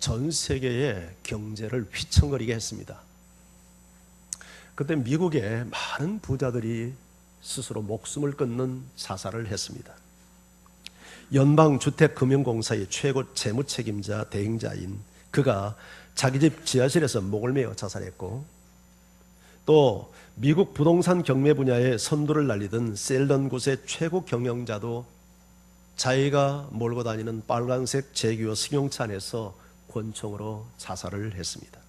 전 세계의 경제를 휘청거리게 했습니다. 그때 미국의 많은 부자들이 스스로 목숨을 끊는 자살을 했습니다. 연방주택금융공사의 최고 재무책임자 대행자인 그가 자기 집 지하실에서 목을 메어 자살했고, 또 미국 부동산 경매 분야에 선두를 날리던 셀던 굿의 최고 경영자도 자기가 몰고 다니는 빨간색 제규어 승용차 안에서 권총으로 자살을 했습니다.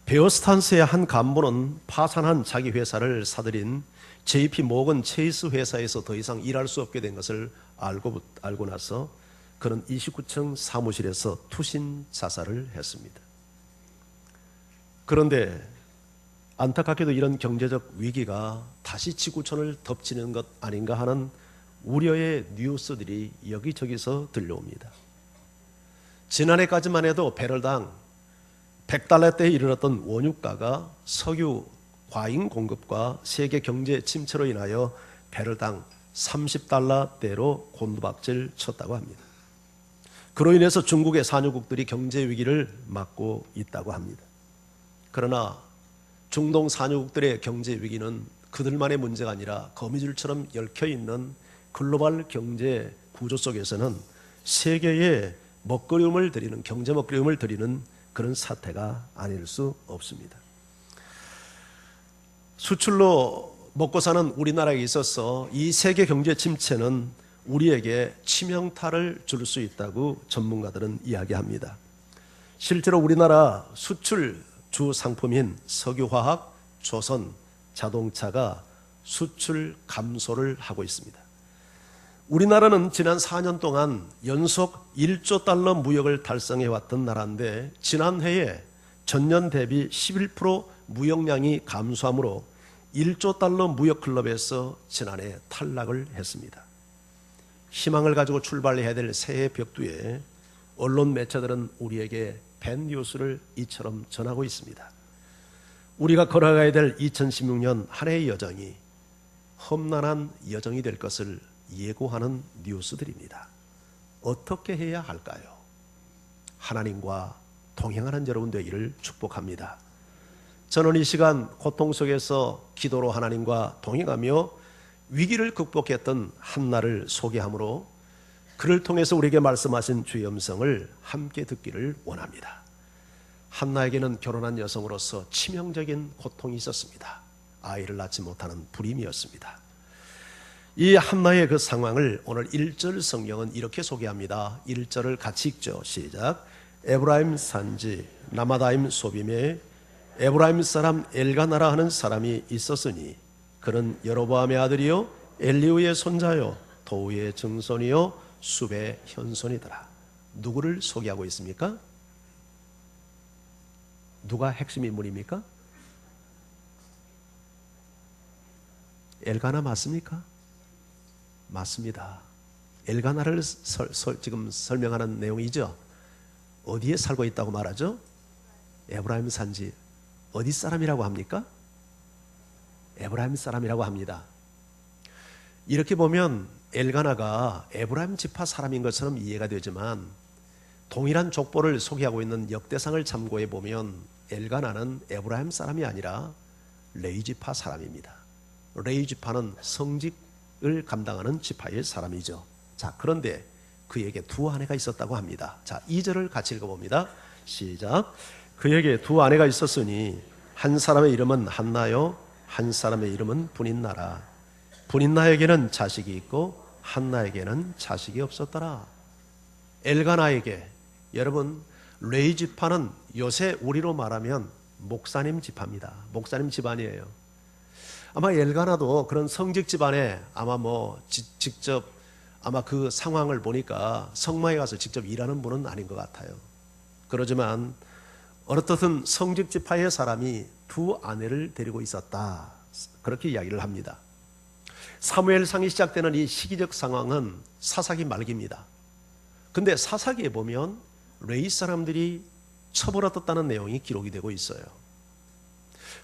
베어스탄스의 한 간부는 파산한 자기 회사를 사들인 JP 모건 체이스 회사에서 더 이상 일할 수 없게 된 것을 알고 나서 그는 29층 사무실에서 투신 자살을 했습니다. 그런데 안타깝게도 이런 경제적 위기가 다시 지구촌을 덮치는 것 아닌가 하는 우려의 뉴스들이 여기저기서 들려옵니다. 지난해까지만 해도 배럴당 100달러대에 이르렀던 원유가가 석유 과잉 공급과 세계 경제 침체로 인하여 배럴당 30달러대로 곤두박질 쳤다고 합니다. 그로 인해서 중국의 산유국들이 경제 위기를 맞고 있다고 합니다. 그러나 중동 산유국들의 경제 위기는 그들만의 문제가 아니라 거미줄처럼 얽혀있는 글로벌 경제 구조 속에서는 세계에 먹거리움을 드리는, 경제 먹거리움을 드리는 그런 사태가 아닐 수 없습니다. 수출로 먹고 사는 우리나라에 있어서 이 세계 경제 침체는 우리에게 치명타를 줄 수 있다고 전문가들은 이야기합니다. 실제로 우리나라 수출 주 상품인 석유화학, 조선, 자동차가 수출 감소를 하고 있습니다. 우리나라는 지난 4년 동안 연속 1조 달러 무역을 달성해왔던 나라인데 지난해에 전년 대비 11% 무역량이 감소하므로 1조 달러 무역 클럽에서 지난해 탈락을 했습니다. 희망을 가지고 출발해야 될 새해 벽두에 언론 매체들은 우리에게 밴 뉴스를 이처럼 전하고 있습니다. 우리가 걸어가야 될 2016년 한 해의 여정이 험난한 여정이 될 것을 예고하는 뉴스들입니다. 어떻게 해야 할까요? 하나님과 동행하는 여러분 되기를 축복합니다. 저는 이 시간 고통 속에서 기도로 하나님과 동행하며 위기를 극복했던 한나를 소개함으로 그를 통해서 우리에게 말씀하신 주의 음성을 함께 듣기를 원합니다. 한나에게는 결혼한 여성으로서 치명적인 고통이 있었습니다. 아이를 낳지 못하는 불임이었습니다. 이 한나의 그 상황을 오늘 1절 성경은 이렇게 소개합니다. 1절을 같이 읽죠. 시작. 에브라임 산지 라마다임 소빔에 에브라임 사람 엘가나라 하는 사람이 있었으니 그는 여로보암의 아들이요 엘리우의 손자요 도우의 증손이요 숲의 현손이더라. 누구를 소개하고 있습니까? 누가 핵심 인물입니까? 엘가나 맞습니까? 맞습니다. 엘가나를 지금 설명하는 내용이죠. 어디에 살고 있다고 말하죠? 에브라임 산지. 어디 사람이라고 합니까? 에브라임 사람이라고 합니다. 이렇게 보면 엘가나가 에브라임 지파 사람인 것처럼 이해가 되지만 동일한 족보를 소개하고 있는 역대상을 참고해 보면 엘가나는 에브라임 사람이 아니라 레위 지파 사람입니다. 레위 지파는 성직을 감당하는 지파의 사람이죠. 자, 그런데 그에게 두 아내가 있었다고 합니다. 자, 2절을 같이 읽어봅니다. 시작. 그에게 두 아내가 있었으니 한 사람의 이름은 한나요 한 사람의 이름은 분인나라. 분인나에게는 자식이 있고 한나에게는 자식이 없었더라. 엘가나에게, 여러분 레위 지파는 요새 우리로 말하면 목사님 지파입니다. 목사님 집안이에요. 아마 엘가나도 그런 성직 집안에 아마 직접 아마 그 상황을 보니까 성마에 가서 직접 일하는 분은 아닌 것 같아요. 그러지만 어떻든 성직 지파의 사람이 두 아내를 데리고 있었다. 그렇게 이야기를 합니다. 사무엘상이 시작되는 이 시기적 상황은 사사기 말기입니다. 근데 사사기에 보면 레위 사람들이 처벌받았다는 내용이 기록이 되고 있어요.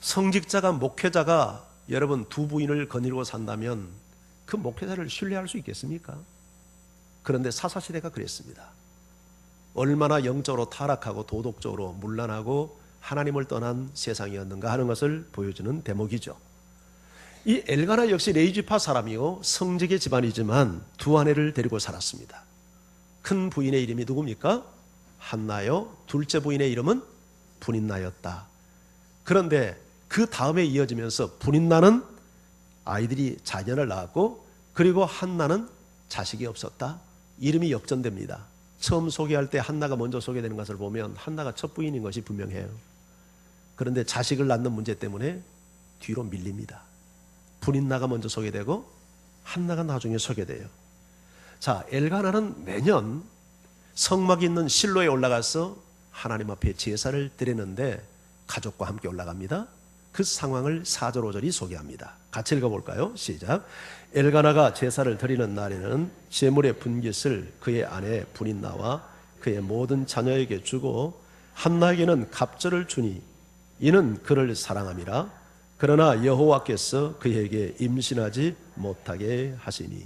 성직자가 목회자가 여러분 두 부인을 거느리고 산다면 그 목회자를 신뢰할 수 있겠습니까? 그런데 사사시대가 그랬습니다. 얼마나 영적으로 타락하고 도덕적으로 문란하고 하나님을 떠난 세상이었는가 하는 것을 보여주는 대목이죠. 이 엘가나 역시 레위지파 사람이요 성직의 집안이지만 두 아내를 데리고 살았습니다. 큰 부인의 이름이 누굽니까? 한나요. 둘째 부인의 이름은 분인나였다. 그런데 그 다음에 이어지면서 분인나는 아이들이 자녀를 낳았고 그리고 한나는 자식이 없었다. 이름이 역전됩니다. 처음 소개할 때 한나가 먼저 소개되는 것을 보면 한나가 첫 부인인 것이 분명해요. 그런데 자식을 낳는 문제 때문에 뒤로 밀립니다. 분인나가 먼저 소개되고 한나가 나중에 소개돼요. 자, 엘가나는 매년 성막이 있는 실로에 올라가서 하나님 앞에 제사를 드리는데 가족과 함께 올라갑니다. 그 상황을 4절 5절이 소개합니다. 같이 읽어볼까요? 시작. 엘가나가 제사를 드리는 날에는 제물의 분깃을 그의 아내 분인나와 그의 모든 자녀에게 주고 한나에게는 갑절을 주니 이는 그를 사랑함이라. 그러나 여호와께서 그에게 임신하지 못하게 하시니.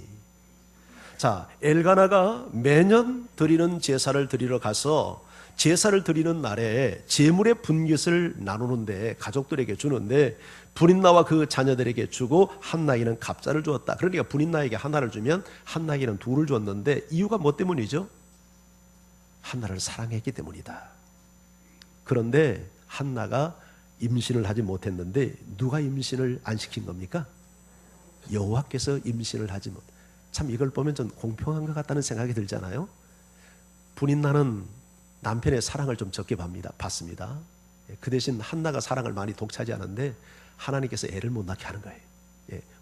자, 엘가나가 매년 드리는 제사를 드리러 가서 제사를 드리는 날에 제물의 분깃을 나누는데 가족들에게 주는데 분인나와 그 자녀들에게 주고 한나에게는 갑자를 주었다. 그러니까 분인나에게 하나를 주면 한나에게는 둘을 줬는데 이유가 뭐 때문이죠? 한나를 사랑했기 때문이다. 그런데 한나가 임신을 하지 못했는데 누가 임신을 안 시킨 겁니까? 여호와께서 임신을 하지 못. 참 이걸 보면 좀 공평한 것 같다는 생각이 들잖아요. 분인나는 남편의 사랑을 좀 적게 받습니다. 그 대신 한나가 사랑을 많이 독차지하는데 하나님께서 애를 못 낳게 하는 거예요.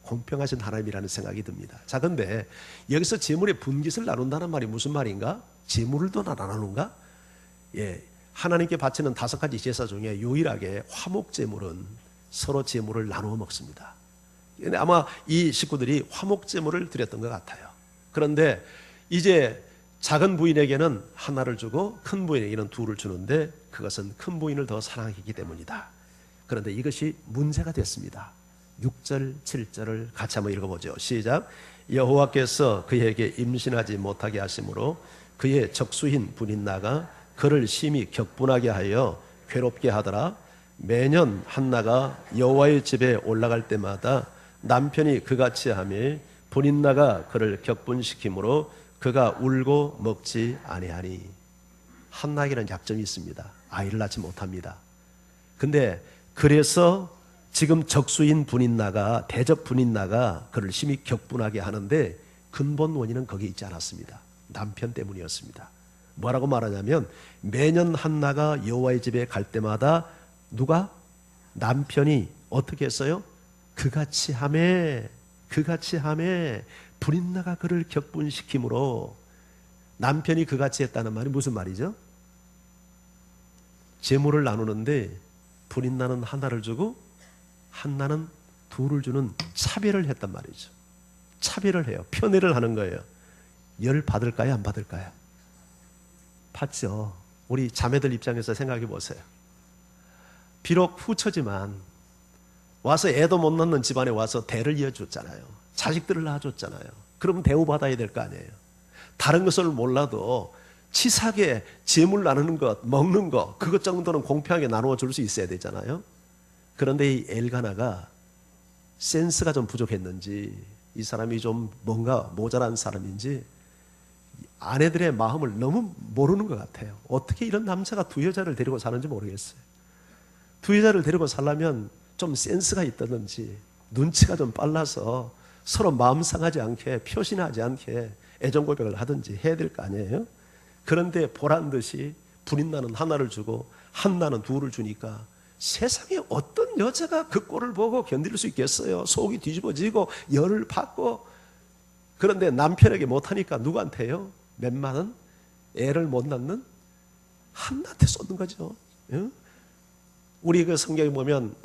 공평하신 하나님이라는 생각이 듭니다. 자, 근데 여기서 제물의 분깃을 나눈다는 말이 무슨 말인가? 제물을 더 나누는가? 하나님께 바치는 5가지 제사 중에 유일하게 화목 제물은 서로 제물을 나누어 먹습니다. 아마 이 식구들이 화목 제물을 드렸던 것 같아요. 그런데 이제 작은 부인에게는 하나를 주고 큰 부인에게는 둘을 주는데 그것은 큰 부인을 더 사랑했기 때문이다. 그런데 이것이 문제가 됐습니다. 6절 7절을 같이 한번 읽어보죠. 시작. 여호와께서 그에게 임신하지 못하게 하심으로 그의 적수인 분인나가 그를 심히 격분하게 하여 괴롭게 하더라. 매년 한나가 여호와의 집에 올라갈 때마다 남편이 그같이 하며 분인나가 그를 격분시키므로 그가 울고 먹지 아니하니. 한나에게는 약점이 있습니다. 아이를 낳지 못합니다. 근데 그래서 지금 적수인 분인나가 대접 분인나가 그를 심히 격분하게 하는데 근본 원인은 거기에 있지 않았습니다. 남편 때문이었습니다. 뭐라고 말하냐면 매년 한나가 여호와의 집에 갈 때마다 누가? 남편이 어떻게 했어요? 그같이 하매 분인나가 그를 격분시키므로. 남편이 그같이 했다는 말이 무슨 말이죠? 재물을 나누는데 분인나는 하나를 주고 한나는 둘을 주는 차별을 했단 말이죠. 차별을 해요. 편애를 하는 거예요. 열 받을까요? 안 받을까요? 받죠. 우리 자매들 입장에서 생각해 보세요. 비록 후처지만 와서 애도 못 낳는 집안에 와서 대를 이어줬잖아요. 자식들을 낳아줬잖아요. 그럼 대우받아야 될 거 아니에요. 다른 것을 몰라도 치사하게 재물 나누는 것, 먹는 것, 그것 정도는 공평하게 나누어 줄 수 있어야 되잖아요. 그런데 이 엘가나가 센스가 좀 부족했는지, 이 사람이 좀 뭔가 모자란 사람인지 아내들의 마음을 너무 모르는 것 같아요. 어떻게 이런 남자가 두 여자를 데리고 사는지 모르겠어요. 두 여자를 데리고 살려면 좀 센스가 있다든지 눈치가 좀 빨라서 서로 마음 상하지 않게, 표신하지 않게 애정 고백을 하든지 해야 될 거 아니에요. 그런데 보란 듯이 분인나는 하나를 주고 한나는 둘을 주니까 세상에 어떤 여자가 그 꼴을 보고 견딜 수 있겠어요. 속이 뒤집어지고 열을 받고. 그런데 남편에게 못하니까 누구한테 해요? 웬만한 애를 못 낳는 한나한테 쏟는 거죠. 우리 그 성경에 보면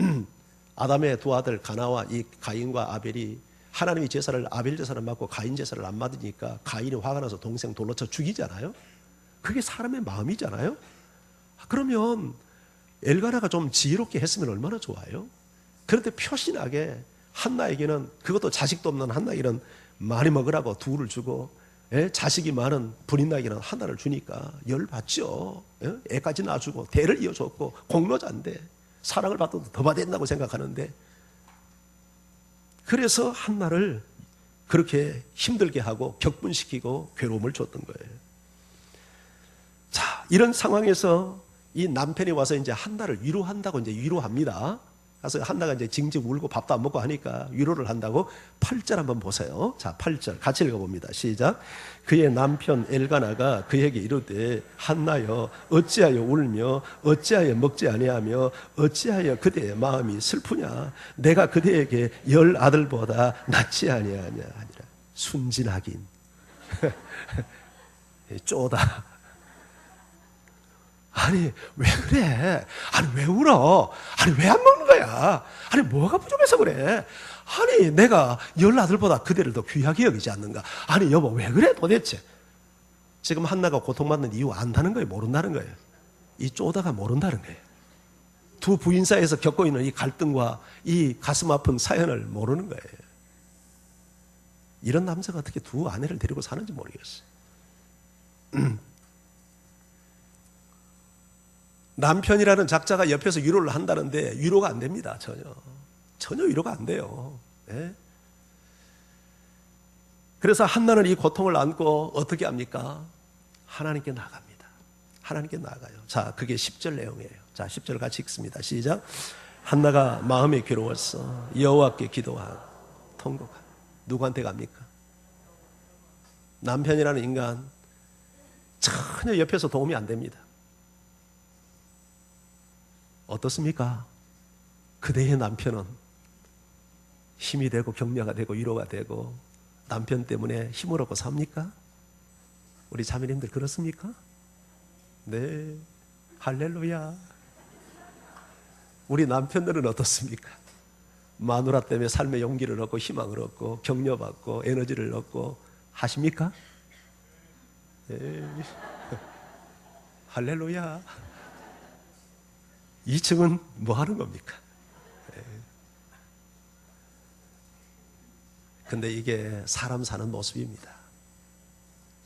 아담의 두 아들 가나와 이 가인과 아벨이 하나님이 제사를, 아벨 제사를 맡고 가인 제사를 안 받으니까 가인이 화가 나서 동생 돌로 쳐 죽이잖아요. 그게 사람의 마음이잖아요. 그러면 엘가나가 좀 지혜롭게 했으면 얼마나 좋아요. 그런데 표신하게 한나에게는, 그것도 자식도 없는 한나에게는 많이 먹으라고 둘을 주고 자식이 많은 불인나에게는 하나를 주니까 열받죠. 애까지 낳아주고 대를 이어줬고 공로자인데 사랑을 받아도 더 받아야 된다고 생각하는데, 그래서 한나를 그렇게 힘들게 하고 격분시키고 괴로움을 줬던 거예요. 자, 이런 상황에서 이 남편이 와서 이제 한나를 위로한다고 이제 위로합니다. 그래서 한나가 이제 징징 울고 밥도 안 먹고 하니까 위로를 한다고 8절 한번 보세요. 자, 8절 같이 읽어봅니다. 시작. 그의 남편 엘가나가 그에게 이르되 한나여 어찌하여 울며 어찌하여 먹지 아니하며 어찌하여 그대의 마음이 슬프냐. 내가 그대에게 10 아들보다 낫지 아니하냐 하니라. 순진하긴 쪼다. 아니 왜 그래? 아니 왜 울어? 아니 왜 안 먹는 거야? 아니 뭐가 부족해서 그래? 아니 내가 10 아들보다 그대를 더 귀하게 여기지 않는가? 아니 여보 왜 그래 도대체? 지금 한나가 고통받는 이유 안다는 거예요? 모른다는 거예요? 이 쪼다가 모른다는 거예요. 두 부인 사이에서 겪고 있는 이 갈등과 이 가슴 아픈 사연을 모르는 거예요. 이런 남자가 어떻게 두 아내를 데리고 사는지 모르겠어요. 남편이라는 작자가 옆에서 위로를 한다는데 위로가 안 됩니다. 전혀 위로가 안 돼요. 네? 그래서 한나는 이 고통을 안고 어떻게 합니까? 하나님께 나갑니다. 하나님께 나가요. 자, 그게 10절 내용이에요. 자, 10절 같이 읽습니다. 시작. 한나가 마음이 괴로웠어 여호와께 기도하고 통곡하고. 누구한테 갑니까? 남편이라는 인간 전혀 옆에서 도움이 안 됩니다. 어떻습니까? 그대의 남편은 힘이 되고 격려가 되고 위로가 되고 남편 때문에 힘을 얻고 삽니까? 우리 자매님들 그렇습니까? 네, 할렐루야. 우리 남편들은 어떻습니까? 마누라 때문에 삶의 용기를 얻고 희망을 얻고 격려받고 에너지를 얻고 하십니까? 네. 할렐루야. 2층은 뭐 하는 겁니까? 근데 이게 사람 사는 모습입니다.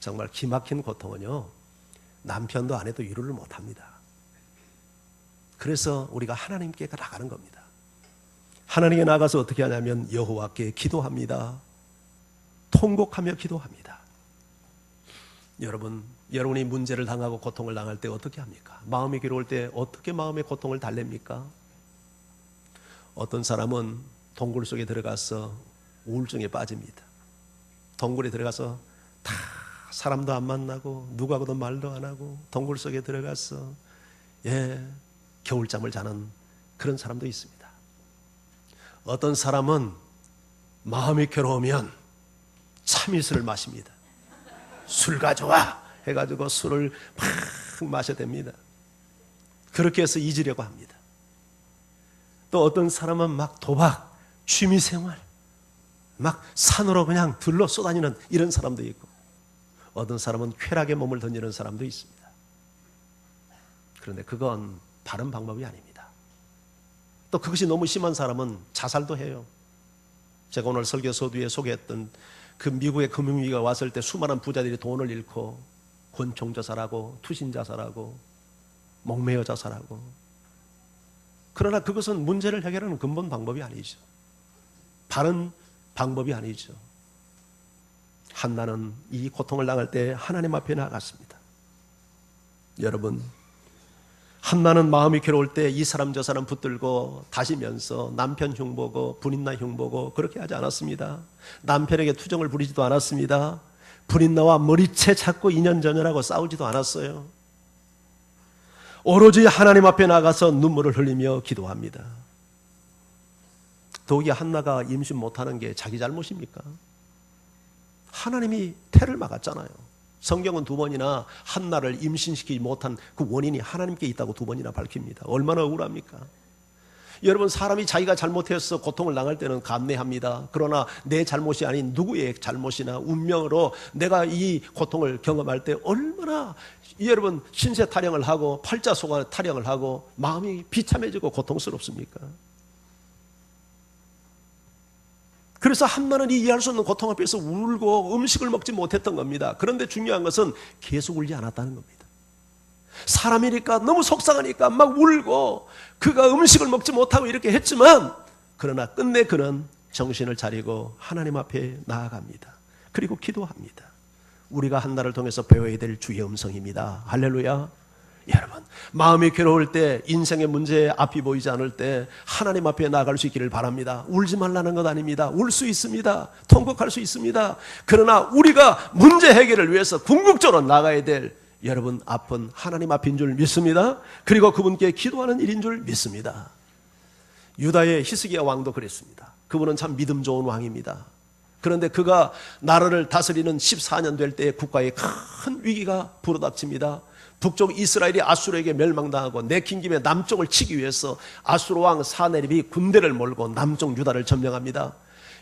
정말 기막힌 고통은요, 남편도 아내도 위로를 못 합니다. 그래서 우리가 하나님께 나가는 겁니다. 하나님께 나가서 어떻게 하냐면 여호와께 기도합니다. 통곡하며 기도합니다. 여러분이 문제를 당하고 고통을 당할 때 어떻게 합니까? 마음이 괴로울 때 어떻게 마음의 고통을 달랩니까? 어떤 사람은 동굴 속에 들어가서 우울증에 빠집니다. 동굴에 들어가서 다 사람도 안 만나고 누구하고도 말도 안 하고 동굴 속에 들어가서 겨울잠을 자는 그런 사람도 있습니다. 어떤 사람은 마음이 괴로우면 참이슬을 마십니다. 술 가져와 해가지고 술을 막 마셔댑니다. 그렇게 해서 잊으려고 합니다. 또 어떤 사람은 막 도박, 취미생활 막 산으로 그냥 들러 쏘다니는 이런 사람도 있고, 어떤 사람은 쾌락에 몸을 던지는 사람도 있습니다. 그런데 그건 바른 방법이 아닙니다. 또 그것이 너무 심한 사람은 자살도 해요. 제가 오늘 설교 서두에 소개했던 그 미국의 금융위기가 왔을 때 수많은 부자들이 돈을 잃고 권총 자살하고 투신 자살하고 목매어 자살하고. 그러나 그것은 문제를 해결하는 근본 방법이 아니죠. 바른 방법이 아니죠. 한나는 이 고통을 당할 때 하나님 앞에 나갔습니다. 여러분, 한나는 마음이 괴로울 때 이 사람 저 사람 붙들고 다시면서 남편 흉보고 불인나 흉보고 그렇게 하지 않았습니다. 남편에게 투정을 부리지도 않았습니다. 불인나와 머리채 잡고 이년저년하고 싸우지도 않았어요. 오로지 하나님 앞에 나가서 눈물을 흘리며 기도합니다. 더욱이 한나가 임신 못하는 게 자기 잘못입니까? 하나님이 태를 막았잖아요. 성경은 2번이나 한나를 임신시키지 못한 그 원인이 하나님께 있다고 2번이나 밝힙니다. 얼마나 억울합니까? 여러분, 사람이 자기가 잘못해서 고통을 당할 때는 감내합니다. 그러나 내 잘못이 아닌 누구의 잘못이나 운명으로 내가 이 고통을 경험할 때 얼마나 여러분 신세 타령을 하고 팔자속아 타령을 하고 마음이 비참해지고 고통스럽습니까? 그래서 한나는 이 이해할 수 없는 고통 앞에서 울고 음식을 먹지 못했던 겁니다. 그런데 중요한 것은 계속 울지 않았다는 겁니다. 사람이니까 너무 속상하니까 막 울고 그가 음식을 먹지 못하고 이렇게 했지만, 그러나 끝내 그는 정신을 차리고 하나님 앞에 나아갑니다. 그리고 기도합니다. 우리가 한나를 통해서 배워야 될 주의 음성입니다. 할렐루야. 여러분, 마음이 괴로울 때, 인생의 문제에 앞이 보이지 않을 때 하나님 앞에 나아갈 수 있기를 바랍니다. 울지 말라는 것 아닙니다. 울 수 있습니다. 통곡할 수 있습니다. 그러나 우리가 문제 해결을 위해서 궁극적으로 나가야 될, 여러분, 앞은 하나님 앞인 줄 믿습니다. 그리고 그분께 기도하는 일인 줄 믿습니다. 유다의 히스기야 왕도 그랬습니다. 그분은 참 믿음 좋은 왕입니다. 그런데 그가 나라를 다스리는 14년 될 때에 국가에 큰 위기가 불어닥칩니다. 북쪽 이스라엘이 아수르에게 멸망당하고 내킨 김에 남쪽을 치기 위해서 아수르 왕 사네립이 군대를 몰고 남쪽 유다를 점령합니다.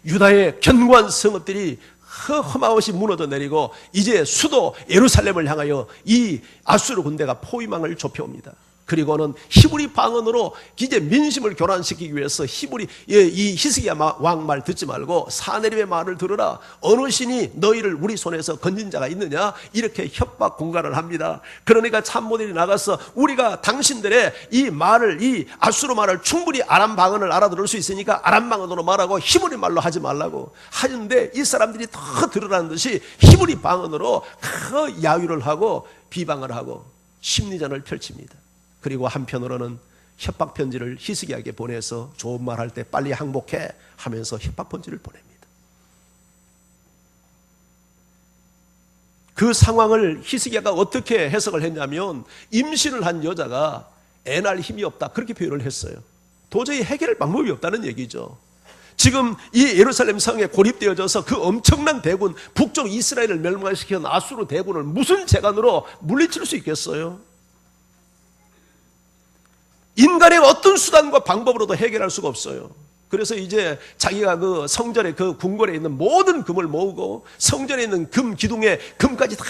유다의 견고한 성읍들이 흠없이 무너져 내리고 이제 수도 예루살렘을 향하여 이 아수르 군대가 포위망을 좁혀옵니다. 그리고는 히브리 방언으로 이제 민심을 교란시키기 위해서 이 히스기야 왕 말 듣지 말고 사네립의 말을 들으라. 어느 신이 너희를 우리 손에서 건진 자가 있느냐? 이렇게 협박 공갈을 합니다. 그러니까 참모들이 나가서 우리가 당신들의 이 말을, 이 아수르 말을 충분히 아람 방언을 알아들을 수 있으니까 아람 방언으로 말하고 히브리 말로 하지 말라고 하는데, 이 사람들이 더 들으라는 듯이 히브리 방언으로 그 야유를 하고 비방을 하고 심리전을 펼칩니다. 그리고 한편으로는 협박 편지를 히스기야에게 보내서 좋은 말 할 때 빨리 항복해 하면서 협박 편지를 보냅니다. 그 상황을 히스기야가 어떻게 해석을 했냐면, 임신을 한 여자가 애 낳을 힘이 없다, 그렇게 표현을 했어요. 도저히 해결할 방법이 없다는 얘기죠. 지금 이 예루살렘 성에 고립되어져서 그 엄청난 대군, 북쪽 이스라엘을 멸망시킨 아수르 대군을 무슨 재간으로 물리칠 수 있겠어요? 인간의 어떤 수단과 방법으로도 해결할 수가 없어요. 그래서 이제 자기가 그 성전에, 그 궁궐에 있는 모든 금을 모으고 성전에 있는 금 기둥에 금까지 다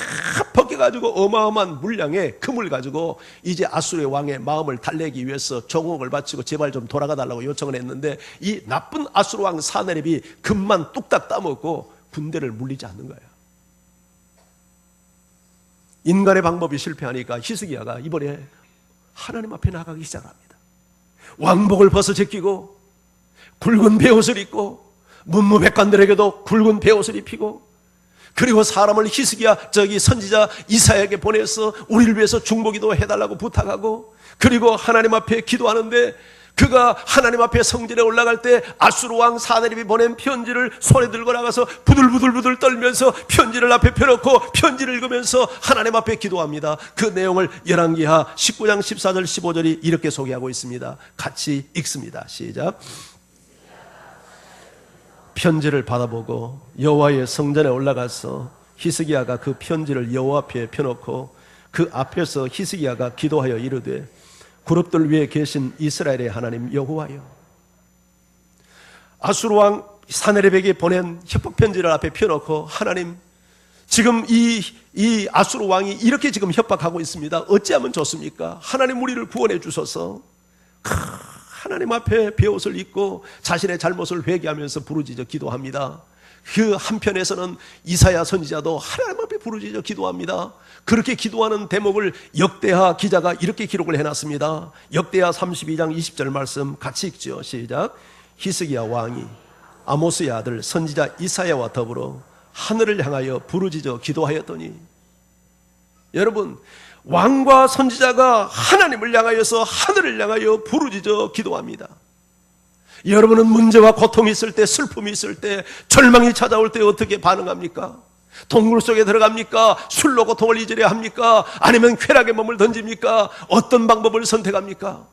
벗겨가지고 어마어마한 물량의 금을 가지고 이제 아수르의 왕의 마음을 달래기 위해서 정옥을 바치고 제발 좀 돌아가 달라고 요청을 했는데, 이 나쁜 아수르 왕 사네립이 금만 뚝딱 따먹고 군대를 물리지 않는 거예요. 인간의 방법이 실패하니까 히스기야가 이번에 하나님 앞에 나가기 시작합니다. 왕복을 벗어 제끼고 굵은 베옷을 입고 문무백관들에게도 굵은 베옷을 입히고, 그리고 사람을 히스기야 선지자 이사야에게 보내서 우리를 위해서 중보기도 해달라고 부탁하고, 그리고 하나님 앞에 기도하는데, 그가 하나님 앞에 성전에 올라갈 때 아수르 왕 사네립이 보낸 편지를 손에 들고 나가서 부들부들 떨면서 편지를 앞에 펴놓고 편지를 읽으면서 하나님 앞에 기도합니다. 그 내용을 열왕기하 19장 14절 15절이 이렇게 소개하고 있습니다. 같이 읽습니다. 시작. 편지를 받아보고 여호와의 성전에 올라가서 히스기야가 그 편지를 여호와 앞에 펴놓고 그 앞에서 히스기야가 기도하여 이르되, 그룹들 위에 계신 이스라엘의 하나님 여호와여, 아수르 왕 사네립에게 보낸 협박 편지를 앞에 펴놓고, 하나님, 지금 이 아수르 왕이 이렇게 지금 협박하고 있습니다. 어찌하면 좋습니까? 하나님, 우리를 구원해 주소서. 하나님 앞에 베옷을 입고 자신의 잘못을 회개하면서 부르짖어 기도합니다. 그 한편에서는 이사야 선지자도 하나님 앞에 부르짖어 기도합니다. 그렇게 기도하는 대목을 역대하 기자가 이렇게 기록을 해놨습니다. 역대하 32장 20절 말씀 같이 읽죠. 시작. 히스기야 왕이 아모스의 아들 선지자 이사야와 더불어 하늘을 향하여 부르짖어 기도하였더니, 여러분, 왕과 선지자가 하나님을 향하여서 하늘을 향하여 부르짖어 기도합니다. 여러분은 문제와 고통이 있을 때, 슬픔이 있을 때, 절망이 찾아올 때 어떻게 반응합니까? 동굴 속에 들어갑니까? 술로 고통을 잊으려 합니까? 아니면 쾌락의 몸을 던집니까? 어떤 방법을 선택합니까?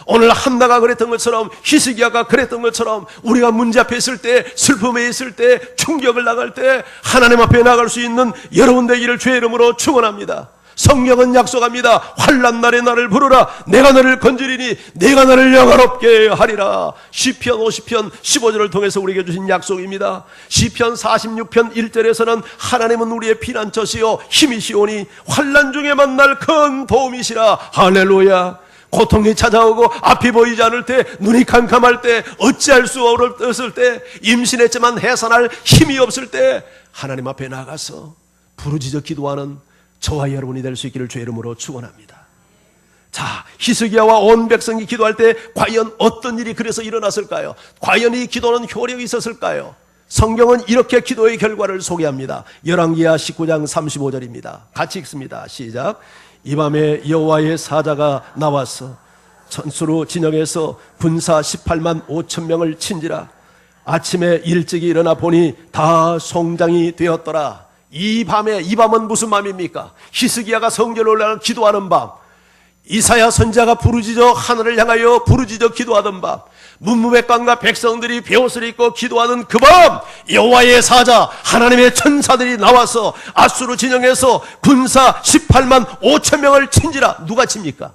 오늘 한나가 그랬던 것처럼, 히스기야가 그랬던 것처럼, 우리가 문제 앞에 있을 때, 슬픔에 있을 때, 충격을 나갈 때 하나님 앞에 나갈 수 있는 여러분 되기를 주의 이름으로 축원합니다. 성경은 약속합니다. 환난 날에 나를 부르라. 내가 너를 건지리니 내가 너를 영화롭게 하리라. 시편 50편 15절을 통해서 우리에게 주신 약속입니다. 시편 46편 1절에서는 하나님은 우리의 피난처시요 힘이시오니 환난 중에 만날 큰 도움이시라. 할렐루야. 고통이 찾아오고 앞이 보이지 않을 때, 눈이 캄캄할 때, 어찌할 수 없을 때, 임신했지만 해산할 힘이 없을 때 하나님 앞에 나가서 부르짖어 기도하는 저와 여러분이 될 수 있기를 주의 이름으로 축원합니다. 자, 히스기야와 온 백성이 기도할 때 과연 어떤 일이 그래서 일어났을까요? 과연 이 기도는 효력이 있었을까요? 성경은 이렇게 기도의 결과를 소개합니다. 열왕기하 19장 35절입니다. 같이 읽습니다. 시작. 이 밤에 여호와의 사자가 나와서 천수로 진영에서 군사 18만 5천 명을 친지라. 아침에 일찍이 일어나 보니 다 송장이 되었더라. 이 밤은 무슨 밤입니까? 히스기야가 성전에 올라가 기도하는 밤, 이사야 선지자가 부르짖어 하늘을 향하여 부르짖어 기도하던 밤, 문무백관과 백성들이 베옷을 입고 기도하는 그 밤, 여호와의 사자 하나님의 천사들이 나와서 아수르 진영에서 군사 18만 5천 명을 친지라. 누가 칩니까?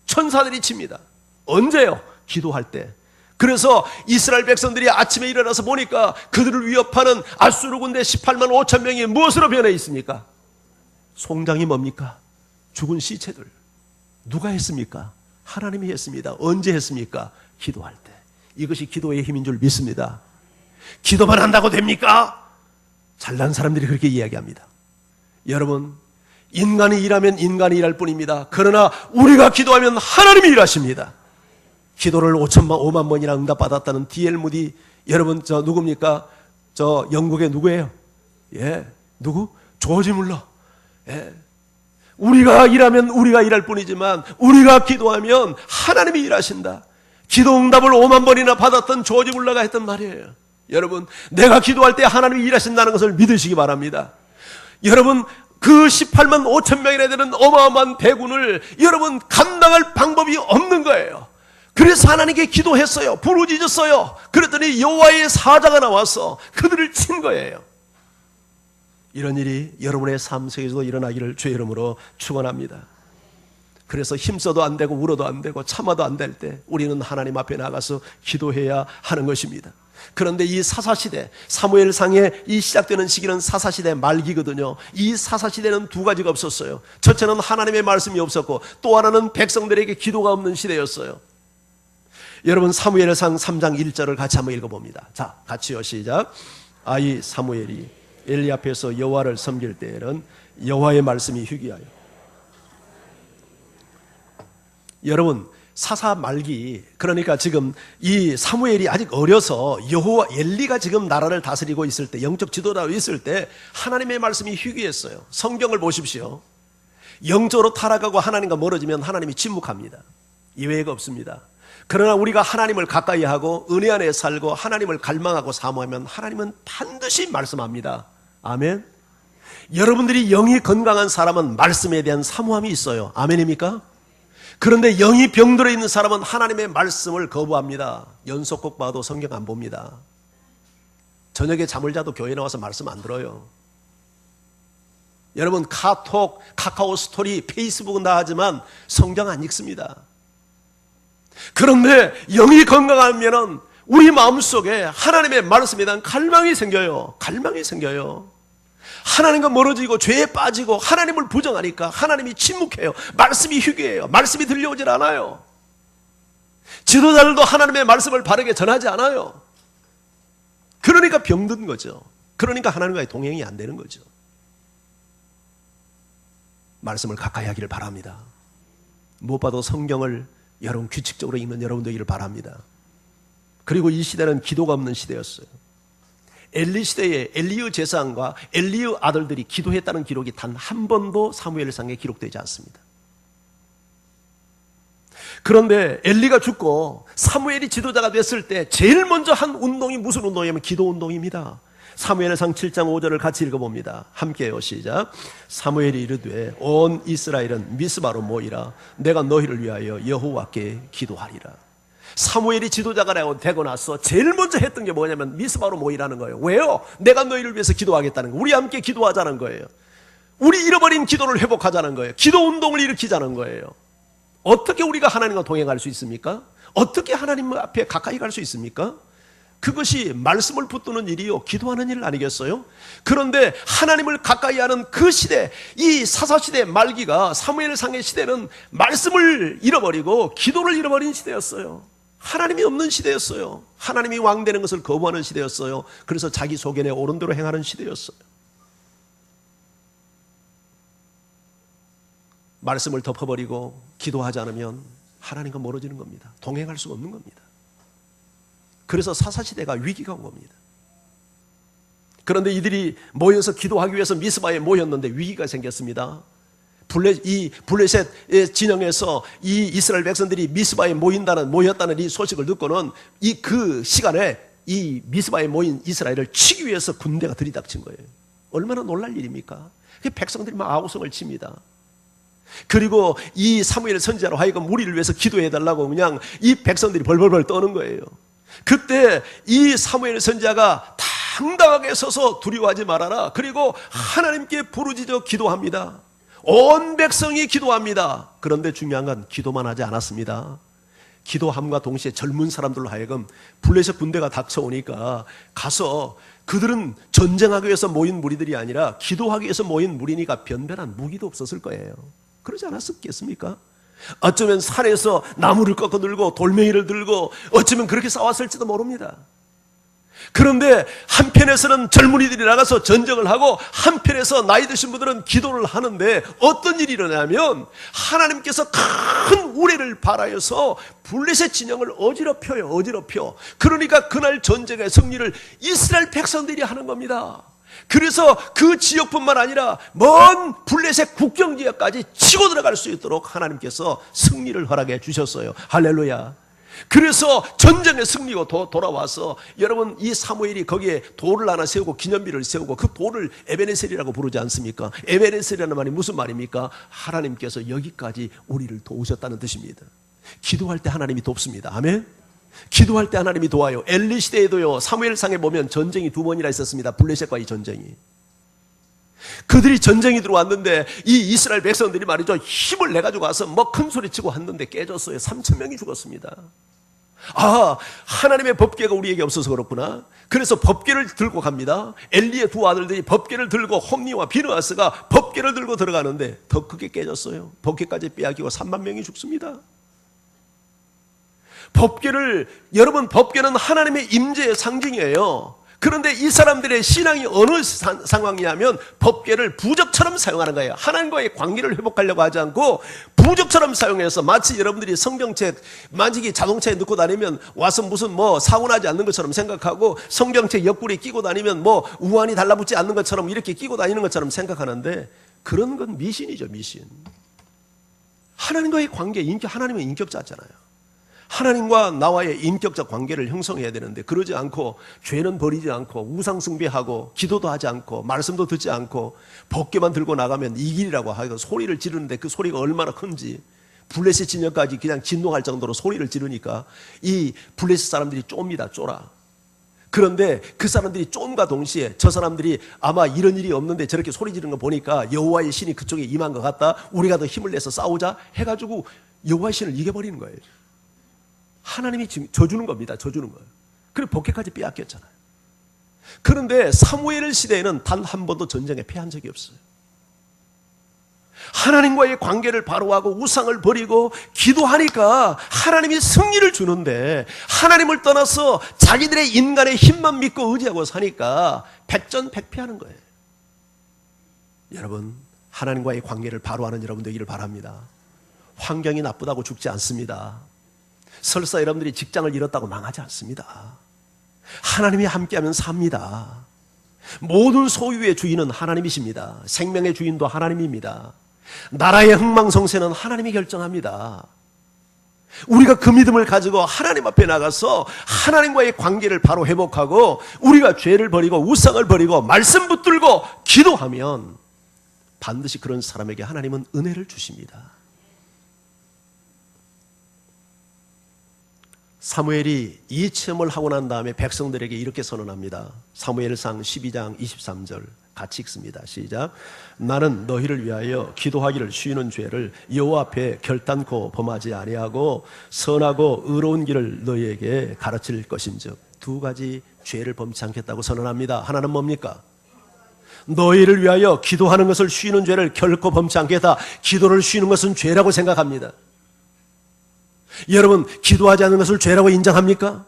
천사들이 칩니다. 언제요? 기도할 때. 그래서 이스라엘 백성들이 아침에 일어나서 보니까 그들을 위협하는 아수르 군대 18만 5천 명이 무엇으로 변해 있습니까? 송장이 뭡니까? 죽은 시체들. 누가 했습니까? 하나님이 했습니다. 언제 했습니까? 기도할 때. 이것이 기도의 힘인 줄 믿습니다. 기도만 한다고 됩니까? 잘난 사람들이 그렇게 이야기합니다. 여러분, 인간이 일하면 인간이 일할 뿐입니다. 그러나 우리가 기도하면 하나님이 일하십니다. 기도를 5만 번이나 응답받았다는 D.L. 무디, 여러분 저 누굽니까? 저 영국의 누구예요? 예, 누구? 조지 물러. 예. 우리가 일하면 우리가 일할 뿐이지만 우리가 기도하면 하나님이 일하신다. 기도 응답을 5만 번이나 받았던 조지 물러가 했던 말이에요. 여러분, 내가 기도할 때 하나님이 일하신다는 것을 믿으시기 바랍니다. 여러분, 그 18만 5천 명이나 되는 어마어마한 대군을 여러분 감당할 방법이 없는 거예요. 그래서 하나님께 기도했어요. 부르짖었어요. 그랬더니 여호와의 사자가 나와서 그들을 친 거예요. 이런 일이 여러분의 삶 속에서도 일어나기를 주의 이름으로 축원합니다. 그래서 힘써도 안 되고 울어도 안 되고 참아도 안 될 때 우리는 하나님 앞에 나가서 기도해야 하는 것입니다. 그런데 이 사사시대, 사무엘상에 이 시작되는 시기는 사사시대 말기거든요. 이 사사시대는 두 가지가 없었어요. 첫째는 하나님의 말씀이 없었고 또 하나는 백성들에게 기도가 없는 시대였어요. 여러분, 사무엘상 3장 1절을 같이 한번 읽어봅니다. 자, 같이요. 시작. 아이 사무엘이 엘리 앞에서 여호와를 섬길 때에는 여호와의 말씀이 희귀하여. 여러분, 사사 말기, 그러니까 지금 이 사무엘이 아직 어려서 여호와 엘리가 지금 나라를 다스리고 있을 때, 영적 지도자로 있을 때 하나님의 말씀이 희귀했어요. 성경을 보십시오. 영적으로 타락하고 하나님과 멀어지면 하나님이 침묵합니다. 이외가 없습니다. 그러나 우리가 하나님을 가까이 하고 은혜 안에 살고 하나님을 갈망하고 사모하면 하나님은 반드시 말씀합니다. 아멘. 여러분들이 영이 건강한 사람은 말씀에 대한 사모함이 있어요. 아멘입니까? 그런데 영이 병들어 있는 사람은 하나님의 말씀을 거부합니다. 연속곡 봐도 성경 안 봅니다. 저녁에 잠을 자도 교회 나와서 말씀 안 들어요. 여러분, 카톡, 카카오 스토리, 페이스북은 다 하지만 성경 안 읽습니다. 그런데 영이 건강하면 우리 마음속에 하나님의 말씀에 대한 갈망이 생겨요. 갈망이 생겨요. 하나님과 멀어지고 죄에 빠지고 하나님을 부정하니까 하나님이 침묵해요. 말씀이 희귀해요. 말씀이 들려오질 않아요. 지도자들도 하나님의 말씀을 바르게 전하지 않아요. 그러니까 병든 거죠. 그러니까 하나님과의 동행이 안 되는 거죠. 말씀을 가까이 하기를 바랍니다. 무엇보다도 성경을 여러분 규칙적으로 읽는 여러분 되기를 바랍니다. 그리고 이 시대는 기도가 없는 시대였어요. 엘리 시대에 엘리의 제사장과 엘리의 아들들이 기도했다는 기록이 단 한 번도 사무엘상에 기록되지 않습니다. 그런데 엘리가 죽고 사무엘이 지도자가 됐을 때 제일 먼저 한 운동이 무슨 운동이냐면 기도 운동입니다. 사무엘상 7장 5절을 같이 읽어봅니다. 함께요. 시작. 사무엘이 이르되 온 이스라엘은 미스바로 모이라. 내가 너희를 위하여 여호와께 기도하리라. 사무엘이 지도자가 되고 나서 제일 먼저 했던 게 뭐냐면 미스바로 모이라는 거예요. 왜요? 내가 너희를 위해서 기도하겠다는 거예요. 우리 함께 기도하자는 거예요. 우리 잃어버린 기도를 회복하자는 거예요. 기도 운동을 일으키자는 거예요. 어떻게 우리가 하나님과 동행할 수 있습니까? 어떻게 하나님 앞에 가까이 갈 수 있습니까? 그것이 말씀을 붙드는 일이요 기도하는 일 아니겠어요? 그런데 하나님을 가까이 하는 그 시대, 이 사사시대 말기가 사무엘상의 시대는 말씀을 잃어버리고 기도를 잃어버린 시대였어요. 하나님이 없는 시대였어요. 하나님이 왕되는 것을 거부하는 시대였어요. 그래서 자기 소견에 옳은 대로 행하는 시대였어요. 말씀을 덮어버리고 기도하지 않으면 하나님과 멀어지는 겁니다. 동행할 수가 없는 겁니다. 그래서 사사시대가 위기가 온 겁니다. 그런데 이들이 모여서 기도하기 위해서 미스바에 모였는데 위기가 생겼습니다. 이 블레셋 진영에서 이 이스라엘 백성들이 미스바에 모였다는 이 소식을 듣고는 그 시간에 이 미스바에 모인 이스라엘을 치기 위해서 군대가 들이닥친 거예요. 얼마나 놀랄 일입니까? 백성들이 막 아우성을 칩니다. 그리고 이 사무엘 선지자로 하여금 우리를 위해서 기도해달라고 그냥 이 백성들이 벌벌벌 떠는 거예요. 그때 이 사무엘 선지자가 당당하게 서서 두려워하지 말아라. 그리고 하나님께 부르짖어 기도합니다. 온 백성이 기도합니다. 그런데 중요한 건 기도만 하지 않았습니다. 기도함과 동시에 젊은 사람들로 하여금 블레셋 군대가 닥쳐오니까 가서 그들은 전쟁하기 위해서 모인 무리들이 아니라 기도하기 위해서 모인 무리니까 변변한 무기도 없었을 거예요. 그러지 않았겠습니까? 어쩌면 산에서 나무를 꺾어 들고 돌멩이를 들고 어쩌면 그렇게 싸웠을지도 모릅니다. 그런데 한편에서는 젊은이들이 나가서 전쟁을 하고 한편에서 나이 드신 분들은 기도를 하는데 어떤 일이 일어나면 하나님께서 큰 우레를 발하여서 블레셋 진영을 어지럽혀. 그러니까 그날 전쟁의 승리를 이스라엘 백성들이 하는 겁니다. 그래서 그 지역뿐만 아니라 먼 블레셋 국경지역까지 치고 들어갈 수 있도록 하나님께서 승리를 허락해 주셨어요. 할렐루야. 그래서 전쟁의 승리가 돌아와서 여러분 이 사무엘이 거기에 돌을 하나 세우고 기념비를 세우고 그 돌을 에베네셀이라고 부르지 않습니까? 에베네셀이라는 말이 무슨 말입니까? 하나님께서 여기까지 우리를 도우셨다는 뜻입니다. 기도할 때 하나님이 돕습니다. 아멘. 기도할 때 하나님이 도와요. 엘리 시대에도요 사무엘상에 보면 전쟁이 2번이나 있었습니다. 블레셋과의 전쟁이. 그들이 전쟁이 들어왔는데 이 이스라엘 백성들이 말이죠 힘을 내가지고 와서 뭐 큰 소리치고 했는데 깨졌어요. 3,000명이 죽었습니다. 하나님의 법궤가 우리에게 없어서 그렇구나. 그래서 법궤를 들고 갑니다. 엘리의 두 아들들이 법궤를 들고 홈니와 비느하스가 법궤를 들고 들어가는데 더 크게 깨졌어요. 법궤까지 빼앗기고 3만 명이 죽습니다. 여러분 법궤는 하나님의 임재의 상징이에요. 그런데 이 사람들의 신앙이 어느 상황이냐면 법궤를 부적처럼 사용하는 거예요. 하나님과의 관계를 회복하려고 하지 않고 부적처럼 사용해서 마치 여러분들이 성경책 만지기 자동차에 넣고 다니면 와서 무슨 사고 나지 않는 것처럼 생각하고 성경책 옆구리에 끼고 다니면 우환이 달라붙지 않는 것처럼 이렇게 끼고 다니는 것처럼 생각하는데 그런 건 미신이죠. 미신. 하나님과의 관계, 하나님은 인격자잖아요. 하나님과 나와의 인격적 관계를 형성해야 되는데 그러지 않고 죄는 버리지 않고 우상 숭배하고 기도도 하지 않고 말씀도 듣지 않고 법궤만 들고 나가면 이 길이라고 하고 소리를 지르는데 그 소리가 얼마나 큰지 블레셋 진영까지 그냥 진동할 정도로 소리를 지르니까 이 블레셋 사람들이 좁니다. 쫄아. 그런데 그 사람들이 쫌과 동시에 저 사람들이 아마 이런 일이 없는데 저렇게 소리 지르는 거 보니까 여호와의 신이 그쪽에 임한 것 같다. 우리가 더 힘을 내서 싸우자 해가지고 여호와의 신을 이겨버리는 거예요. 하나님이 져주는 겁니다. 져주는 거예요. 그리고 복귀까지 빼앗겼잖아요. 그런데 사무엘 시대에는 단 한 번도 전쟁에 패한 적이 없어요. 하나님과의 관계를 바로 하고 우상을 버리고 기도하니까 하나님이 승리를 주는데 하나님을 떠나서 자기들의 인간의 힘만 믿고 의지하고 사니까 백전백패하는 거예요. 여러분 하나님과의 관계를 바로 하는 여러분 되기를 바랍니다. 환경이 나쁘다고 죽지 않습니다. 설사 여러분들이 직장을 잃었다고 망하지 않습니다. 하나님이 함께하면 삽니다. 모든 소유의 주인은 하나님이십니다. 생명의 주인도 하나님입니다. 나라의 흥망성쇠는 하나님이 결정합니다. 우리가 그 믿음을 가지고 하나님 앞에 나가서 하나님과의 관계를 바로 회복하고 우리가 죄를 버리고 우상을 버리고 말씀 붙들고 기도하면 반드시 그런 사람에게 하나님은 은혜를 주십니다. 사무엘이 이 체험을 하고 난 다음에 백성들에게 이렇게 선언합니다. 사무엘상 12장 23절 같이 읽습니다. 시작. 나는 너희를 위하여 기도하기를 쉬는 죄를 여호와 앞에 결단코 범하지 아니하고 선하고 의로운 길을 너희에게 가르칠 것인즉 두 가지 죄를 범치 않겠다고 선언합니다. 하나는 뭡니까? 너희를 위하여 기도하는 것을 쉬는 죄를 결코 범치 않겠다. 기도를 쉬는 것은 죄라고 생각합니다. 여러분, 기도하지 않는 것을 죄라고 인정합니까?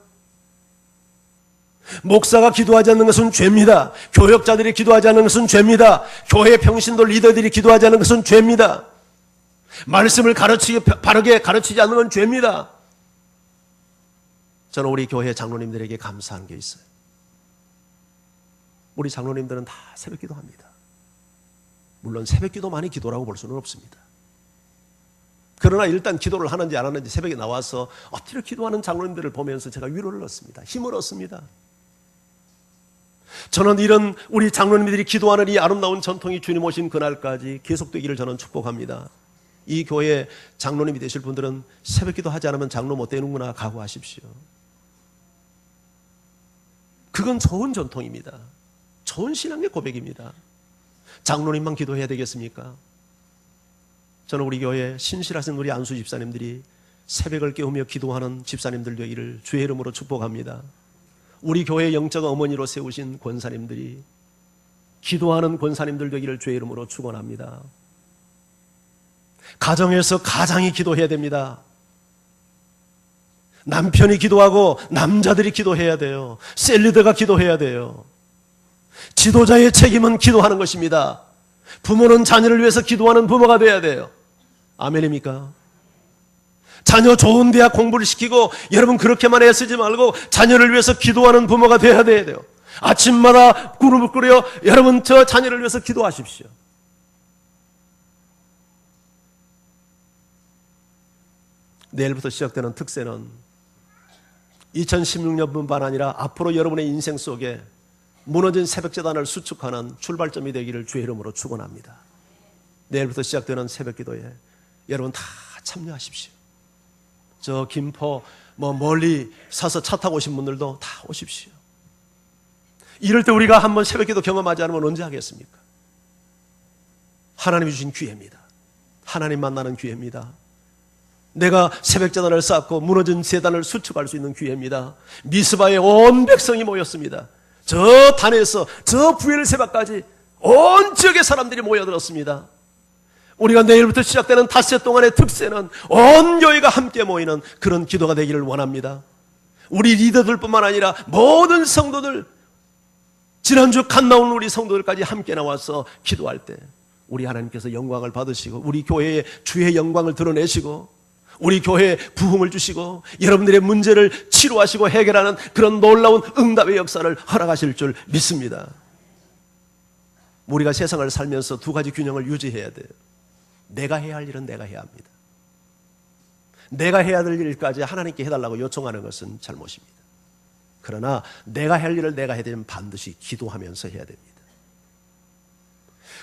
목사가 기도하지 않는 것은 죄입니다. 교역자들이 기도하지 않는 것은 죄입니다. 교회 평신도 리더들이 기도하지 않는 것은 죄입니다. 말씀을 바르게 가르치지 않는 건 죄입니다. 저는 우리 교회 장로님들에게 감사한 게 있어요. 우리 장로님들은 다 새벽 기도합니다. 물론 새벽 기도만이 기도라고 볼 수는 없습니다. 그러나 일단 기도를 하는지 안 하는지 새벽에 나와서 엎드려 기도하는 장로님들을 보면서 제가 위로를 얻습니다. 힘을 얻습니다. 저는 이런 우리 장로님들이 기도하는 이 아름다운 전통이 주님 오신 그날까지 계속되기를 저는 축복합니다. 이 교회 장로님이 되실 분들은 새벽 기도하지 않으면 장로 못 되는구나 각오하십시오. 그건 좋은 전통입니다. 좋은 신앙의 고백입니다. 장로님만 기도해야 되겠습니까? 저는 우리 교회 신실하신 우리 안수 집사님들이 새벽을 깨우며 기도하는 집사님들 되기를 주의 이름으로 축복합니다. 우리 교회 영적 어머니로 세우신 권사님들이 기도하는 권사님들 되기를 주의 이름으로 축원합니다. 가정에서 가장이 기도해야 됩니다. 남편이 기도하고 남자들이 기도해야 돼요. 셀리더가 기도해야 돼요. 지도자의 책임은 기도하는 것입니다. 부모는 자녀를 위해서 기도하는 부모가 돼야 돼요. 아멘입니까? 자녀 좋은 대학 공부를 시키고 여러분 그렇게만 애쓰지 말고 자녀를 위해서 기도하는 부모가 돼야 돼요. 아침마다 그룹을 꾸려 여러분 저 자녀를 위해서 기도하십시오. 내일부터 시작되는 특세는 2016년뿐만 아니라 앞으로 여러분의 인생 속에 무너진 새벽재단을 수축하는 출발점이 되기를 주의 이름으로 축원합니다. 내일부터 시작되는 새벽기도에 여러분 다 참여하십시오. 저 김포 멀리 사서 차 타고 오신 분들도 다 오십시오. 이럴 때 우리가 한번 새벽기도 경험하지 않으면 언제 하겠습니까? 하나님이 주신 기회입니다. 하나님 만나는 기회입니다. 내가 새벽재단을 쌓고 무너진 재단을 수축할 수 있는 기회입니다. 미스바에 온 백성이 모였습니다. 저 단에서 저 부엘 새벽까지 온 지역의 사람들이 모여들었습니다. 우리가 내일부터 시작되는 닷새 동안의 특세는 온 교회가 함께 모이는 그런 기도가 되기를 원합니다. 우리 리더들뿐만 아니라 모든 성도들, 지난주 갓 나온 우리 성도들까지 함께 나와서 기도할 때 우리 하나님께서 영광을 받으시고 우리 교회의 주의 영광을 드러내시고 우리 교회에 부흥을 주시고 여러분들의 문제를 치료하시고 해결하는 그런 놀라운 응답의 역사를 허락하실 줄 믿습니다. 우리가 세상을 살면서 두 가지 균형을 유지해야 돼요. 내가 해야 할 일은 내가 해야 합니다. 내가 해야 될 일까지 하나님께 해달라고 요청하는 것은 잘못입니다. 그러나 내가 할 일을 내가 해야 되면 반드시 기도하면서 해야 됩니다.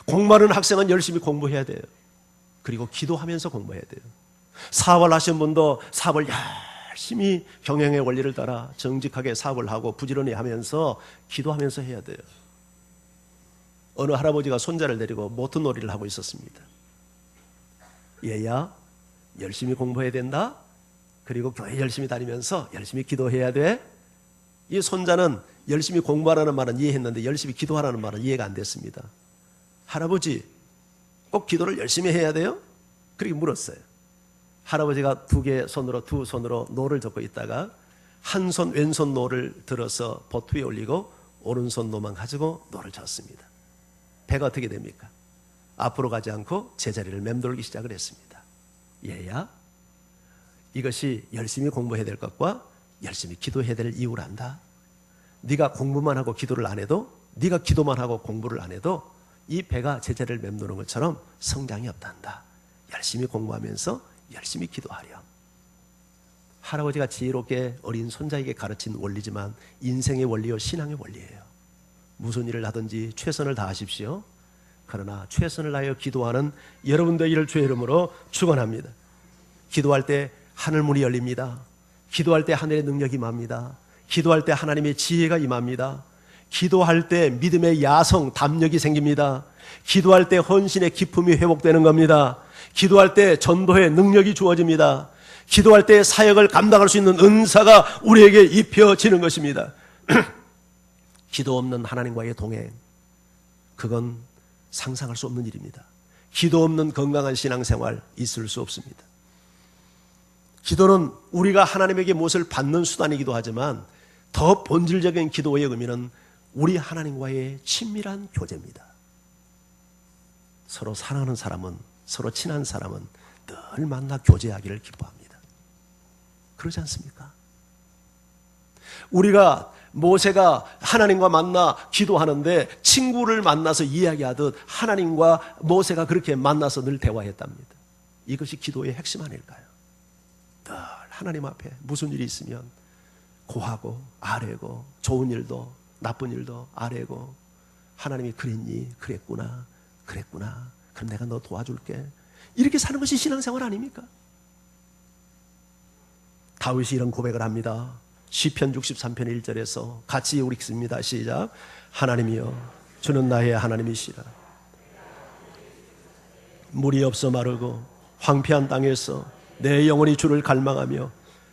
공부하는 학생은 열심히 공부해야 돼요. 그리고 기도하면서 공부해야 돼요. 사업을 하신 분도 사업을 열심히 경영의 원리를 따라 정직하게 사업을 하고 부지런히 하면서 기도하면서 해야 돼요. 어느 할아버지가 손자를 데리고 모트놀이를 하고 있었습니다. 얘야 열심히 공부해야 된다. 그리고 교회 열심히 다니면서 열심히 기도해야 돼. 이 손자는 열심히 공부하라는 말은 이해했는데 열심히 기도하라는 말은 이해가 안 됐습니다. 할아버지 꼭 기도를 열심히 해야 돼요? 그렇게 물었어요. 할아버지가 두 손으로 노를 잡고 있다가 한 손 왼손 노를 들어서 보트 위에 올리고 오른손 노만 가지고 노를 쳤습니다. 배가 어떻게 됩니까? 앞으로 가지 않고 제자리를 맴돌기 시작을 했습니다. 얘야 이것이 열심히 공부해야 될 것과 열심히 기도해야 될 이유를 안다. 네가 공부만 하고 기도를 안 해도 네가 기도만 하고 공부를 안 해도 이 배가 제자리를 맴도는 것처럼 성장이 없단다. 열심히 공부하면서 열심히 기도하렴. 할아버지가 지혜롭게 어린 손자에게 가르친 원리지만 인생의 원리요 신앙의 원리예요. 무슨 일을 하든지 최선을 다하십시오. 그러나 최선을 다하여 기도하는 여러분 되기를 주의 이름으로 축원합니다. 기도할 때 하늘문이 열립니다. 기도할 때 하늘의 능력이 임합니다. 기도할 때 하나님의 지혜가 임합니다. 기도할 때 믿음의 야성, 담력이 생깁니다. 기도할 때 헌신의 기품이 회복되는 겁니다. 기도할 때 전도의 능력이 주어집니다. 기도할 때 사역을 감당할 수 있는 은사가 우리에게 입혀지는 것입니다. 기도 없는 하나님과의 동행, 그건 상상할 수 없는 일입니다. 기도 없는 건강한 신앙생활 있을 수 없습니다. 기도는 우리가 하나님에게 무엇을 받는 수단이기도 하지만 더 본질적인 기도의 의미는 우리 하나님과의 친밀한 교제입니다. 서로 사랑하는 사람은, 서로 친한 사람은 늘 만나 교제하기를 기뻐합니다. 그러지 않습니까? 우리가 모세가 하나님과 만나 기도하는데 친구를 만나서 이야기하듯 하나님과 모세가 그렇게 만나서 늘 대화했답니다. 이것이 기도의 핵심 아닐까요? 늘 하나님 앞에 무슨 일이 있으면 고하고 아뢰고, 좋은 일도 나쁜 일도 아뢰고, 하나님이 그랬니? 그랬구나. 그럼 내가 너 도와줄게. 이렇게 사는 것이 신앙생활 아닙니까? 다윗이 이런 고백을 합니다. 시편 63편 1절에서 같이 우리 읽습니다. 시작. 하나님이여, 주는 나의 하나님이시라. 물이 없어 마르고 황폐한 땅에서 내 영혼이 주를 갈망하며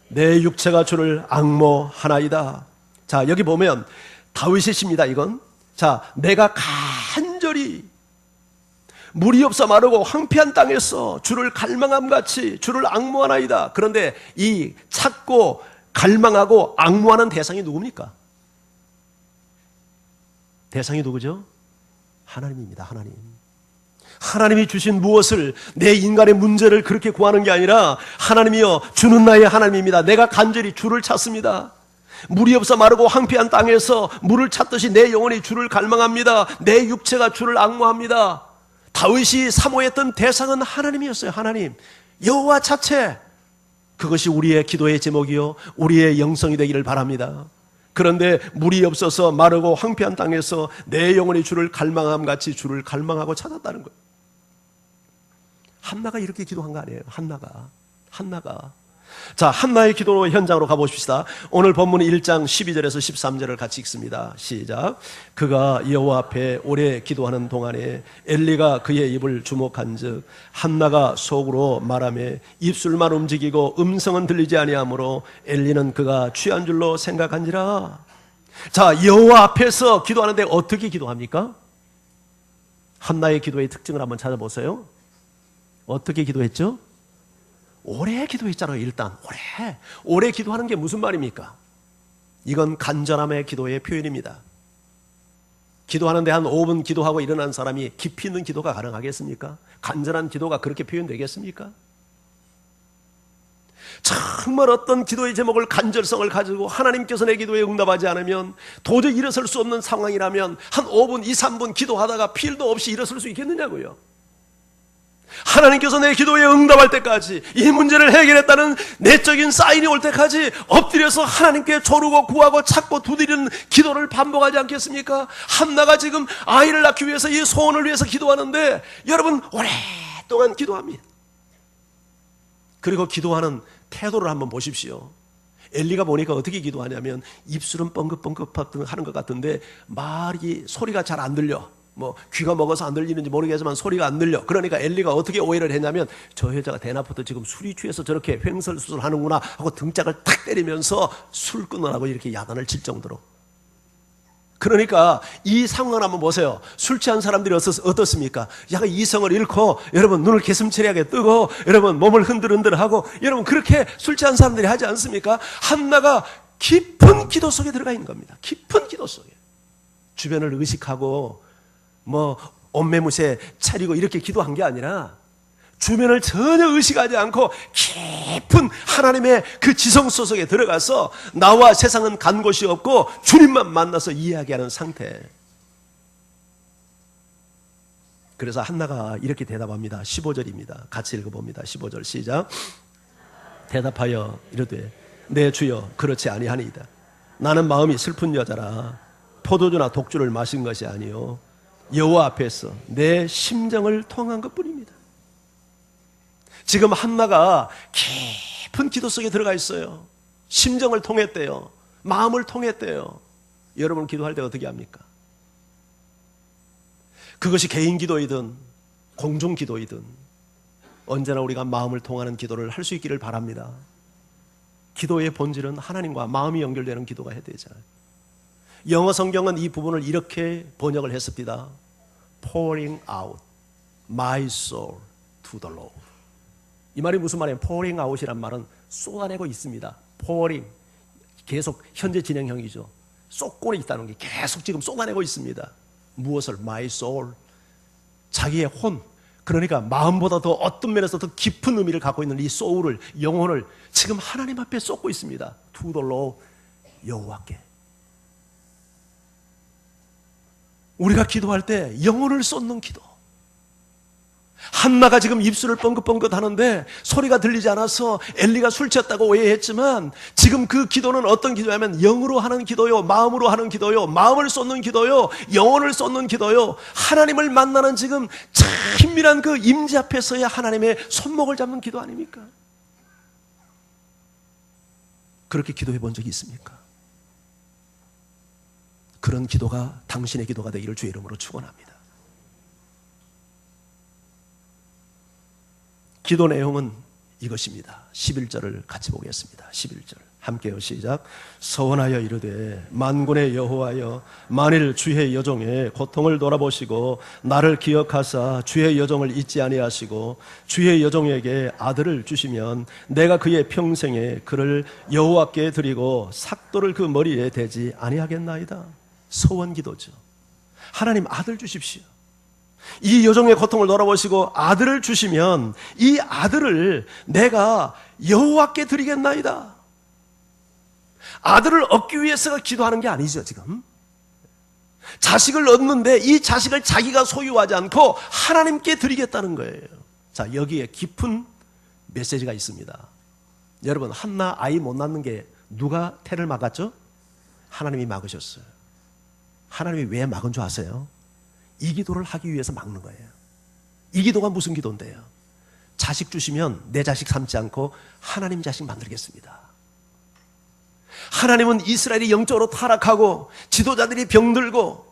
내 육체가 주를 앙모하나이다. 자, 여기 보면 다윗의 시입니다. 이건. 자, 내가 간절히 물이 없어 마르고 황폐한 땅에서 주를 갈망함같이 주를 앙모하나이다. 그런데 이 찾고 갈망하고 앙모하는 대상이 누굽니까? 대상이 누구죠? 하나님입니다. 하나님. 하나님이 주신 무엇을, 내 인간의 문제를 그렇게 구하는 게 아니라 하나님이여, 주는 나의 하나님입니다. 내가 간절히 주를 찾습니다. 물이 없어 마르고 황폐한 땅에서 물을 찾듯이 내 영혼이 주를 갈망합니다. 내 육체가 주를 앙모합니다. 다윗이 사모했던 대상은 하나님이었어요. 하나님, 여호와 자체. 그것이 우리의 기도의 제목이요, 우리의 영성이 되기를 바랍니다. 그런데 물이 없어서 마르고 황폐한 땅에서 내 영혼이 주를 갈망함같이 주를 갈망하고 찾았다는 거예요. 한나가 이렇게 기도한 거 아니에요. 한나가. 자, 한나의 기도 현장으로 가보십시다. 오늘 본문 1장 12절에서 13절을 같이 읽습니다. 시작. 그가 여호와 앞에 오래 기도하는 동안에 엘리가 그의 입을 주목한즉 한나가 속으로 말하며 입술만 움직이고 음성은 들리지 아니하므로 엘리는 그가 취한 줄로 생각한지라. 자, 여호와 앞에서 기도하는데 어떻게 기도합니까? 한나의 기도의 특징을 한번 찾아보세요. 어떻게 기도했죠? 오래 기도했잖아요. 일단 오래 기도하는 게 무슨 말입니까? 이건 간절함의 기도의 표현입니다. 기도하는데 한 5분 기도하고 일어난 사람이 깊이 있는 기도가 가능하겠습니까? 간절한 기도가 그렇게 표현되겠습니까? 정말 어떤 기도의 제목을, 간절성을 가지고 하나님께서 내 기도에 응답하지 않으면, 도저히 일어설 수 없는 상황이라면 한 5분, 2, 3분 기도하다가 필도 없이 일어설 수 있겠느냐고요. 하나님께서 내 기도에 응답할 때까지, 이 문제를 해결했다는 내적인 사인이 올 때까지 엎드려서 하나님께 조르고 구하고 찾고 두드리는 기도를 반복하지 않겠습니까? 한나가 지금 아이를 낳기 위해서, 이 소원을 위해서 기도하는데 여러분 오랫동안 기도합니다. 그리고 기도하는 태도를 한번 보십시오. 엘리가 보니까 어떻게 기도하냐면 입술은 뻥긋뻥긋 하는 것 같은데 소리가 잘 안 들려. 귀가 먹어서 안 들리는지 모르겠지만 소리가 안 들려. 그러니까 엘리가 어떻게 오해를 했냐면 저 여자가 대낮부터 지금 술이 취해서 저렇게 횡설수설 하는구나 하고 등짝을 탁 때리면서 술 끊으라고 이렇게 야단을 칠 정도로. 그러니까 이 상황을 한번 보세요. 술 취한 사람들이 어떻습니까? 약간 이성을 잃고, 여러분 눈을 개슴츠레하게 뜨고, 여러분 몸을 흔들흔들하고, 여러분 그렇게 술 취한 사람들이 하지 않습니까? 한나가 깊은 기도 속에 들어가 있는 겁니다. 깊은 기도 속에. 주변을 의식하고 옷매무새 차리고 이렇게 기도한 게 아니라 주변을 전혀 의식하지 않고 깊은 하나님의 그 지성 속에 들어가서 나와 세상은 간 곳이 없고 주님만 만나서 이야기하는 상태. 그래서 한나가 이렇게 대답합니다. 15절입니다. 같이 읽어봅니다. 15절 시작. 대답하여 이르되 내 주여 그렇지 아니하니이다. 나는 마음이 슬픈 여자라 포도주나 독주를 마신 것이 아니요 여호와 앞에서 내 심정을 통한 것뿐입니다. 지금 한나가 깊은 기도 속에 들어가 있어요. 심정을 통했대요. 마음을 통했대요. 여러분 기도할 때 어떻게 합니까? 그것이 개인 기도이든 공중 기도이든 언제나 우리가 마음을 통하는 기도를 할 수 있기를 바랍니다. 기도의 본질은 하나님과 마음이 연결되는 기도가 해야 되잖아요. 영어 성경은 이 부분을 이렇게 번역을 했습니다. Pouring out my soul to the Lord. 이 말이 무슨 말이에요? Pouring out이란 말은 쏟아내고 있습니다. Pouring, 계속 현재 진행형이죠. 쏟고 있다는 게 계속 지금 쏟아내고 있습니다. 무엇을? My soul, 자기의 혼, 그러니까 마음보다 더 어떤 면에서 더 깊은 의미를 갖고 있는 이 soul을, 영혼을 지금 하나님 앞에 쏟고 있습니다. To the Lord, 여호와께. 우리가 기도할 때 영혼을 쏟는 기도. 한나가 지금 입술을 뻥긋뻥긋 하는데 소리가 들리지 않아서 엘리가 술 취했다고 오해했지만 지금 그 기도는 어떤 기도냐면 영으로 하는 기도요, 마음으로 하는 기도요, 마음을 쏟는 기도요, 영혼을 쏟는 기도요. 하나님을 만나는 지금 친밀한 그 임재 앞에서의 하나님의 손목을 잡는 기도 아닙니까? 그렇게 기도해 본 적이 있습니까? 그런 기도가 당신의 기도가 되기를 주의 이름으로 축원합니다. 기도 내용은 이것입니다. 11절을 같이 보겠습니다. 11절 함께요. 시작. 서원하여 이르되 만군의 여호와여, 만일 주의 여종의 고통을 돌아보시고 나를 기억하사 주의 여종을 잊지 아니하시고 주의 여종에게 아들을 주시면 내가 그의 평생에 그를 여호와께 드리고 삭도를 그 머리에 대지 아니하겠나이다. 서원 기도죠. 하나님 아들 주십시오. 이 여종의 고통을 돌아보시고 아들을 주시면 이 아들을 내가 여호와께 드리겠나이다. 아들을 얻기 위해서가 기도하는 게 아니죠. 지금 자식을 얻는데 이 자식을 자기가 소유하지 않고 하나님께 드리겠다는 거예요. 자, 여기에 깊은 메시지가 있습니다. 여러분, 한나 아이 못 낳는 게 누가 태를 막았죠? 하나님이 막으셨어요. 하나님이 왜 막은 줄 아세요? 이 기도를 하기 위해서 막는 거예요. 이 기도가 무슨 기도인데요? 자식 주시면 내 자식 삼지 않고 하나님 자식 만들겠습니다. 하나님은 이스라엘이 영적으로 타락하고 지도자들이 병들고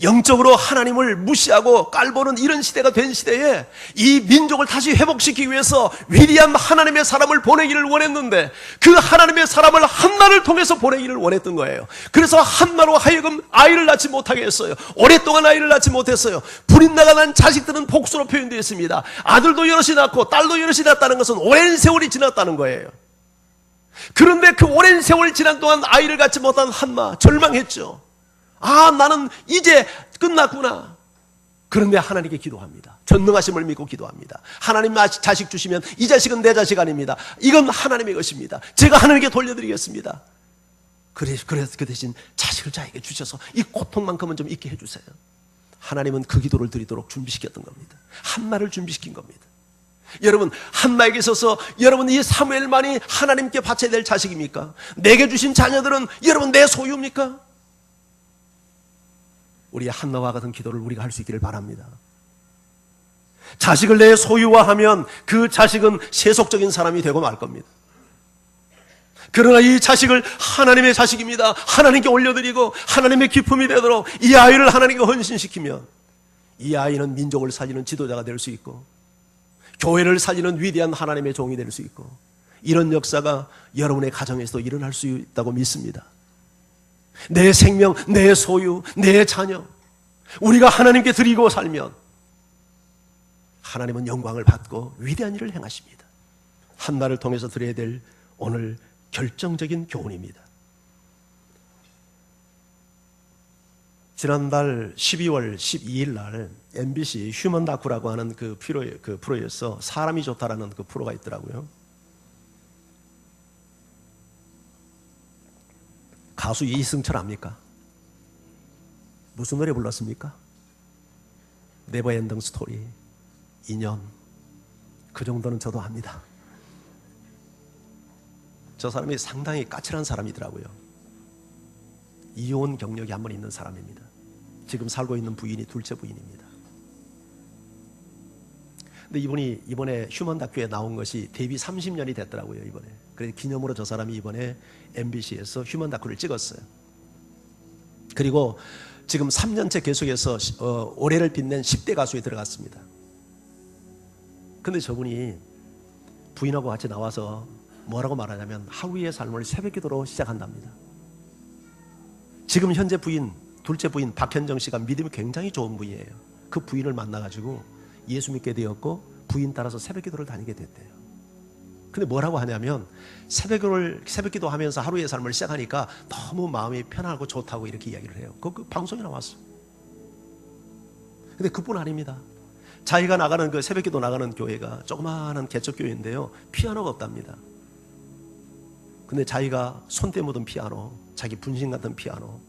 영적으로 하나님을 무시하고 깔보는 이런 시대가 된 시대에 이 민족을 다시 회복시키기 위해서 위대한 하나님의 사람을 보내기를 원했는데 그 하나님의 사람을 한나를 통해서 보내기를 원했던 거예요. 그래서 한나로 하여금 아이를 낳지 못하게 했어요. 오랫동안 아이를 낳지 못했어요. 불이 나가 난 자식들은 복수로 표현되어 있습니다. 아들도 여럿이 낳고 딸도 여럿이 낳았다는 것은 오랜 세월이 지났다는 거예요. 그런데 그 오랜 세월 지난 동안 아이를 갖지 못한 한나 절망했죠. 아, 나는 이제 끝났구나. 그런데 하나님께 기도합니다. 전능하심을 믿고 기도합니다. 하나님 자식 주시면 이 자식은 내 자식 아닙니다. 이건 하나님의 것입니다. 제가 하나님께 돌려드리겠습니다. 그래서 그 대신 자식을 자에게 주셔서 이 고통만큼은 좀 잊게 해주세요. 하나님은 그 기도를 드리도록 준비시켰던 겁니다. 한나를 준비시킨 겁니다. 여러분, 한나에게 있어서 여러분 이 사무엘만이 하나님께 바쳐야 될 자식입니까? 내게 주신 자녀들은 여러분 내 소유입니까? 우리 한나와 같은 기도를 우리가 할 수 있기를 바랍니다. 자식을 내 소유화하면 그 자식은 세속적인 사람이 되고 말 겁니다. 그러나 이 자식을 하나님의 자식입니다. 하나님께 올려드리고 하나님의 기쁨이 되도록 이 아이를 하나님께 헌신시키면 이 아이는 민족을 살리는 지도자가 될 수 있고 교회를 살리는 위대한 하나님의 종이 될 수 있고 이런 역사가 여러분의 가정에서도 일어날 수 있다고 믿습니다. 내 생명, 내 소유, 내 자녀 우리가 하나님께 드리고 살면 하나님은 영광을 받고 위대한 일을 행하십니다. 한나를 통해서 드려야 될 오늘 결정적인 교훈입니다. 지난달 12월 12일 날 MBC 휴먼 다큐라고 하는 그 프로에서 사람이 좋다라는 그 프로가 있더라고요. 가수 이승철 압니까? 무슨 노래 불렀습니까? 네버 엔딩 스토리, 인연. 그 정도는 저도 압니다. 저 사람이 상당히 까칠한 사람이더라고요. 이혼 경력이 한 번 있는 사람입니다. 지금 살고 있는 부인이 둘째 부인입니다. 근데 이분이 이번에 휴먼 다큐에 나온 것이 데뷔 30년이 됐더라고요. 이번에. 그래서 기념으로 저 사람이 이번에 MBC에서 휴먼 다큐를 찍었어요. 그리고 지금 3년째 계속해서 올해를 빛낸 10대 가수에 들어갔습니다. 근데 저분이 부인하고 같이 나와서 뭐라고 말하냐면 하루의 삶을 새벽 기도로 시작한답니다. 지금 현재 부인, 둘째 부인 박현정 씨가 믿음이 굉장히 좋은 분이에요. 그 부인을 만나가지고 예수 믿게 되었고 부인 따라서 새벽 기도를 다니게 됐대요. 근데 뭐라고 하냐면 새벽 기도 하면서 하루의 삶을 시작하니까 너무 마음이 편하고 좋다고 이렇게 이야기를 해요. 그 방송에 나왔어. 근데 그뿐 아닙니다. 자기가 나가는 그 새벽 기도 나가는 교회가 조그마한 개척교회인데요, 피아노가 없답니다. 근데 자기가 손때 묻은 피아노, 자기 분신 같은 피아노,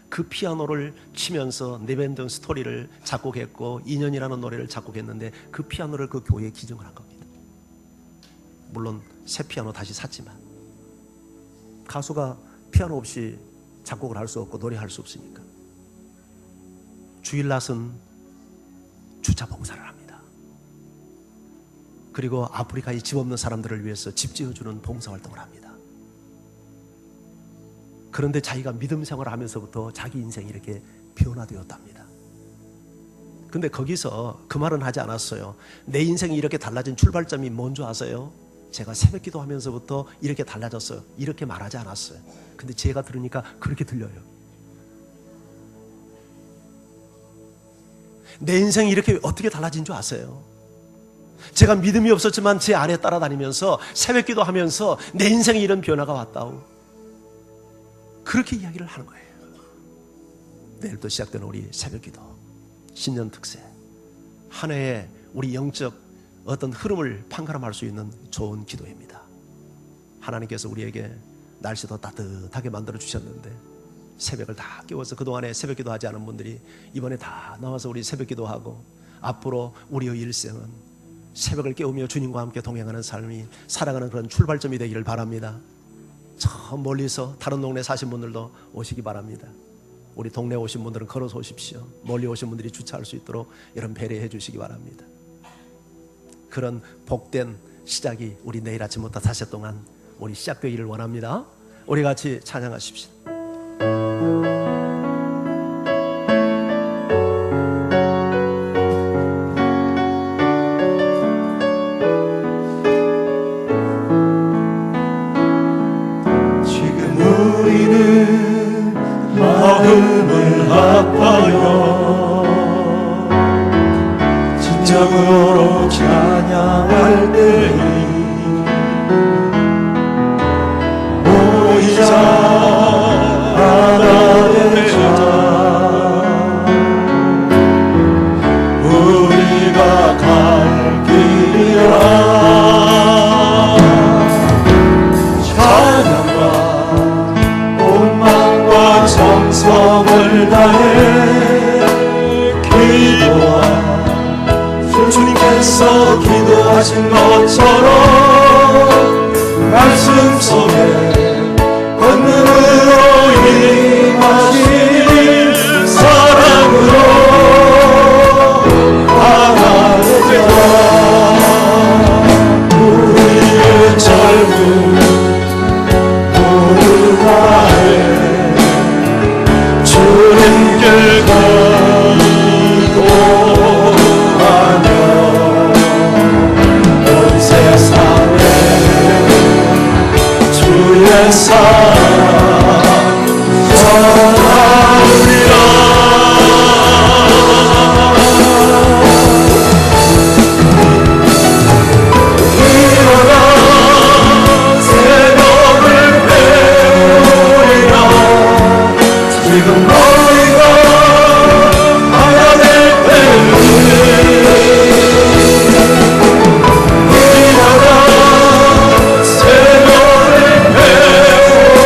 그 피아노를 치면서 네벤등 스토리를 작곡했고 2년이라는 노래를 작곡했는데 그 피아노를 그 교회에 기증을 한 겁니다. 물론 새 피아노 다시 샀지만 가수가 피아노 없이 작곡을 할 수 없고 노래할 수 없으니까 주일 낮은 주차 봉사를 합니다. 그리고 아프리카에 집 없는 사람들을 위해서 집 지어주는 봉사활동을 합니다. 그런데 자기가 믿음 생활을 하면서부터 자기 인생이 이렇게 변화되었답니다. 근데 거기서 그 말은 하지 않았어요. 내 인생이 이렇게 달라진 출발점이 뭔지 아세요? 제가 새벽 기도하면서부터 이렇게 달라졌어요. 이렇게 말하지 않았어요. 근데 제가 들으니까 그렇게 들려요. 내 인생이 이렇게 어떻게 달라진 줄 아세요? 제가 믿음이 없었지만 제 아래 따라다니면서 새벽 기도하면서 내 인생에 이런 변화가 왔다고 그렇게 이야기를 하는 거예요. 내일부터 시작되는 우리 새벽기도 신년 특세, 한 해에 우리 영적 어떤 흐름을 판가름할 수 있는 좋은 기도입니다. 하나님께서 우리에게 날씨도 따뜻하게 만들어 주셨는데 새벽을 다 깨워서 그동안에 새벽기도 하지 않은 분들이 이번에 다 나와서 우리 새벽기도하고 앞으로 우리의 일생은 새벽을 깨우며 주님과 함께 동행하는 삶이 살아가는 그런 출발점이 되기를 바랍니다. 저 멀리서 다른 동네 사신 분들도 오시기 바랍니다. 우리 동네 오신 분들은 걸어서 오십시오. 멀리 오신 분들이 주차할 수 있도록 이런 배려해 주시기 바랍니다. 그런 복된 시작이 우리 내일 아침부터 5시 동안 우리 시작되기를 원합니다. 우리 같이 찬양하십시오. 마음을 합하여 진정으로 찬양할 때에 모이자 하나의 자 우리가 갈 길이라 찬양과 정성을 다해 기도하 주님께서 기도하신 것처럼 말씀 속에 권능으로 임하시니 사랑으로 하나되자 우리의 젊은 모두 다해 주님께 기도하며 온 세상에 주의 사랑 전하리라. 일어나 새벽을 배우리라. 지금 너희가 가야 될 때는 일어나 새벽을 배우리라.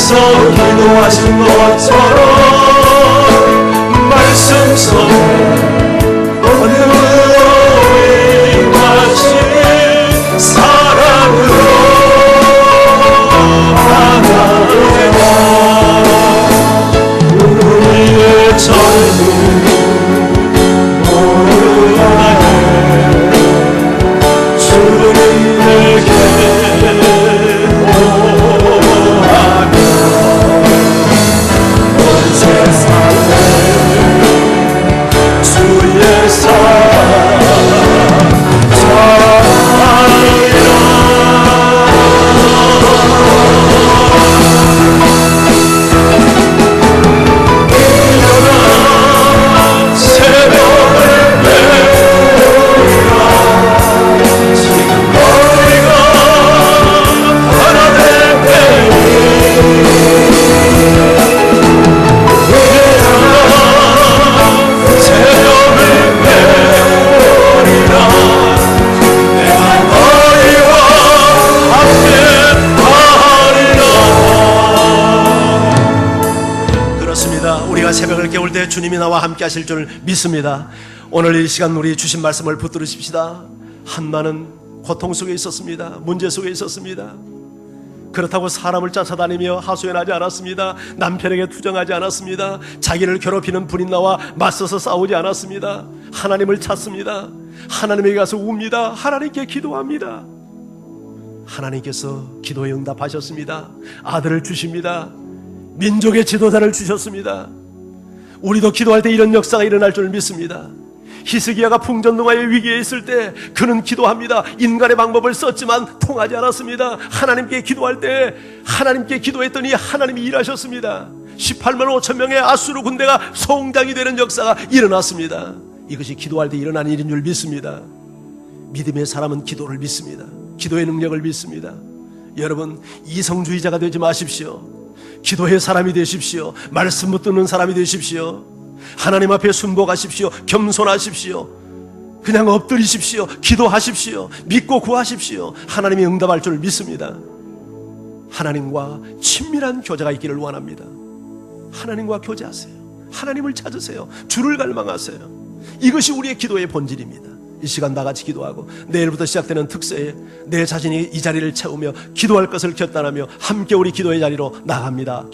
주님께서 기도하신 것처럼 말씀 속에 오늘로 임하신 사랑으로 나가리라. 우리의 전부 우리가 새벽을 깨울 때 주님이 나와 함께 하실 줄 믿습니다. 오늘 이 시간 우리 주신 말씀을 붙들으십시다. 한나는 고통 속에 있었습니다. 문제 속에 있었습니다. 그렇다고 사람을 쫓아다니며 하소연하지 않았습니다. 남편에게 투정하지 않았습니다. 자기를 괴롭히는 불인나와 맞서서 싸우지 않았습니다. 하나님을 찾습니다. 하나님에게 가서 웁니다. 하나님께 기도합니다. 하나님께서 기도에 응답하셨습니다. 아들을 주십니다. 민족의 지도자를 주셨습니다. 우리도 기도할 때 이런 역사가 일어날 줄 믿습니다. 히스기야가 풍전등화의 위기에 있을 때 그는 기도합니다. 인간의 방법을 썼지만 통하지 않았습니다. 하나님께 기도할 때 하나님께 기도했더니 하나님이 일하셨습니다. 18만 5천 명의 아수르 군대가 성장이 되는 역사가 일어났습니다. 이것이 기도할 때 일어난 일인 줄 믿습니다. 믿음의 사람은 기도를 믿습니다. 기도의 능력을 믿습니다. 여러분, 이성주의자가 되지 마십시오. 기도의 사람이 되십시오. 말씀 붙드는 사람이 되십시오. 하나님 앞에 순복하십시오. 겸손하십시오. 그냥 엎드리십시오. 기도하십시오. 믿고 구하십시오. 하나님이 응답할 줄 믿습니다. 하나님과 친밀한 교제가 있기를 원합니다. 하나님과 교제하세요. 하나님을 찾으세요. 주를 갈망하세요. 이것이 우리의 기도의 본질입니다. 이 시간 나같이 기도하고 내일부터 시작되는 특세에 내 자신이 이 자리를 채우며 기도할 것을 결단하며 함께 우리 기도의 자리로 나갑니다.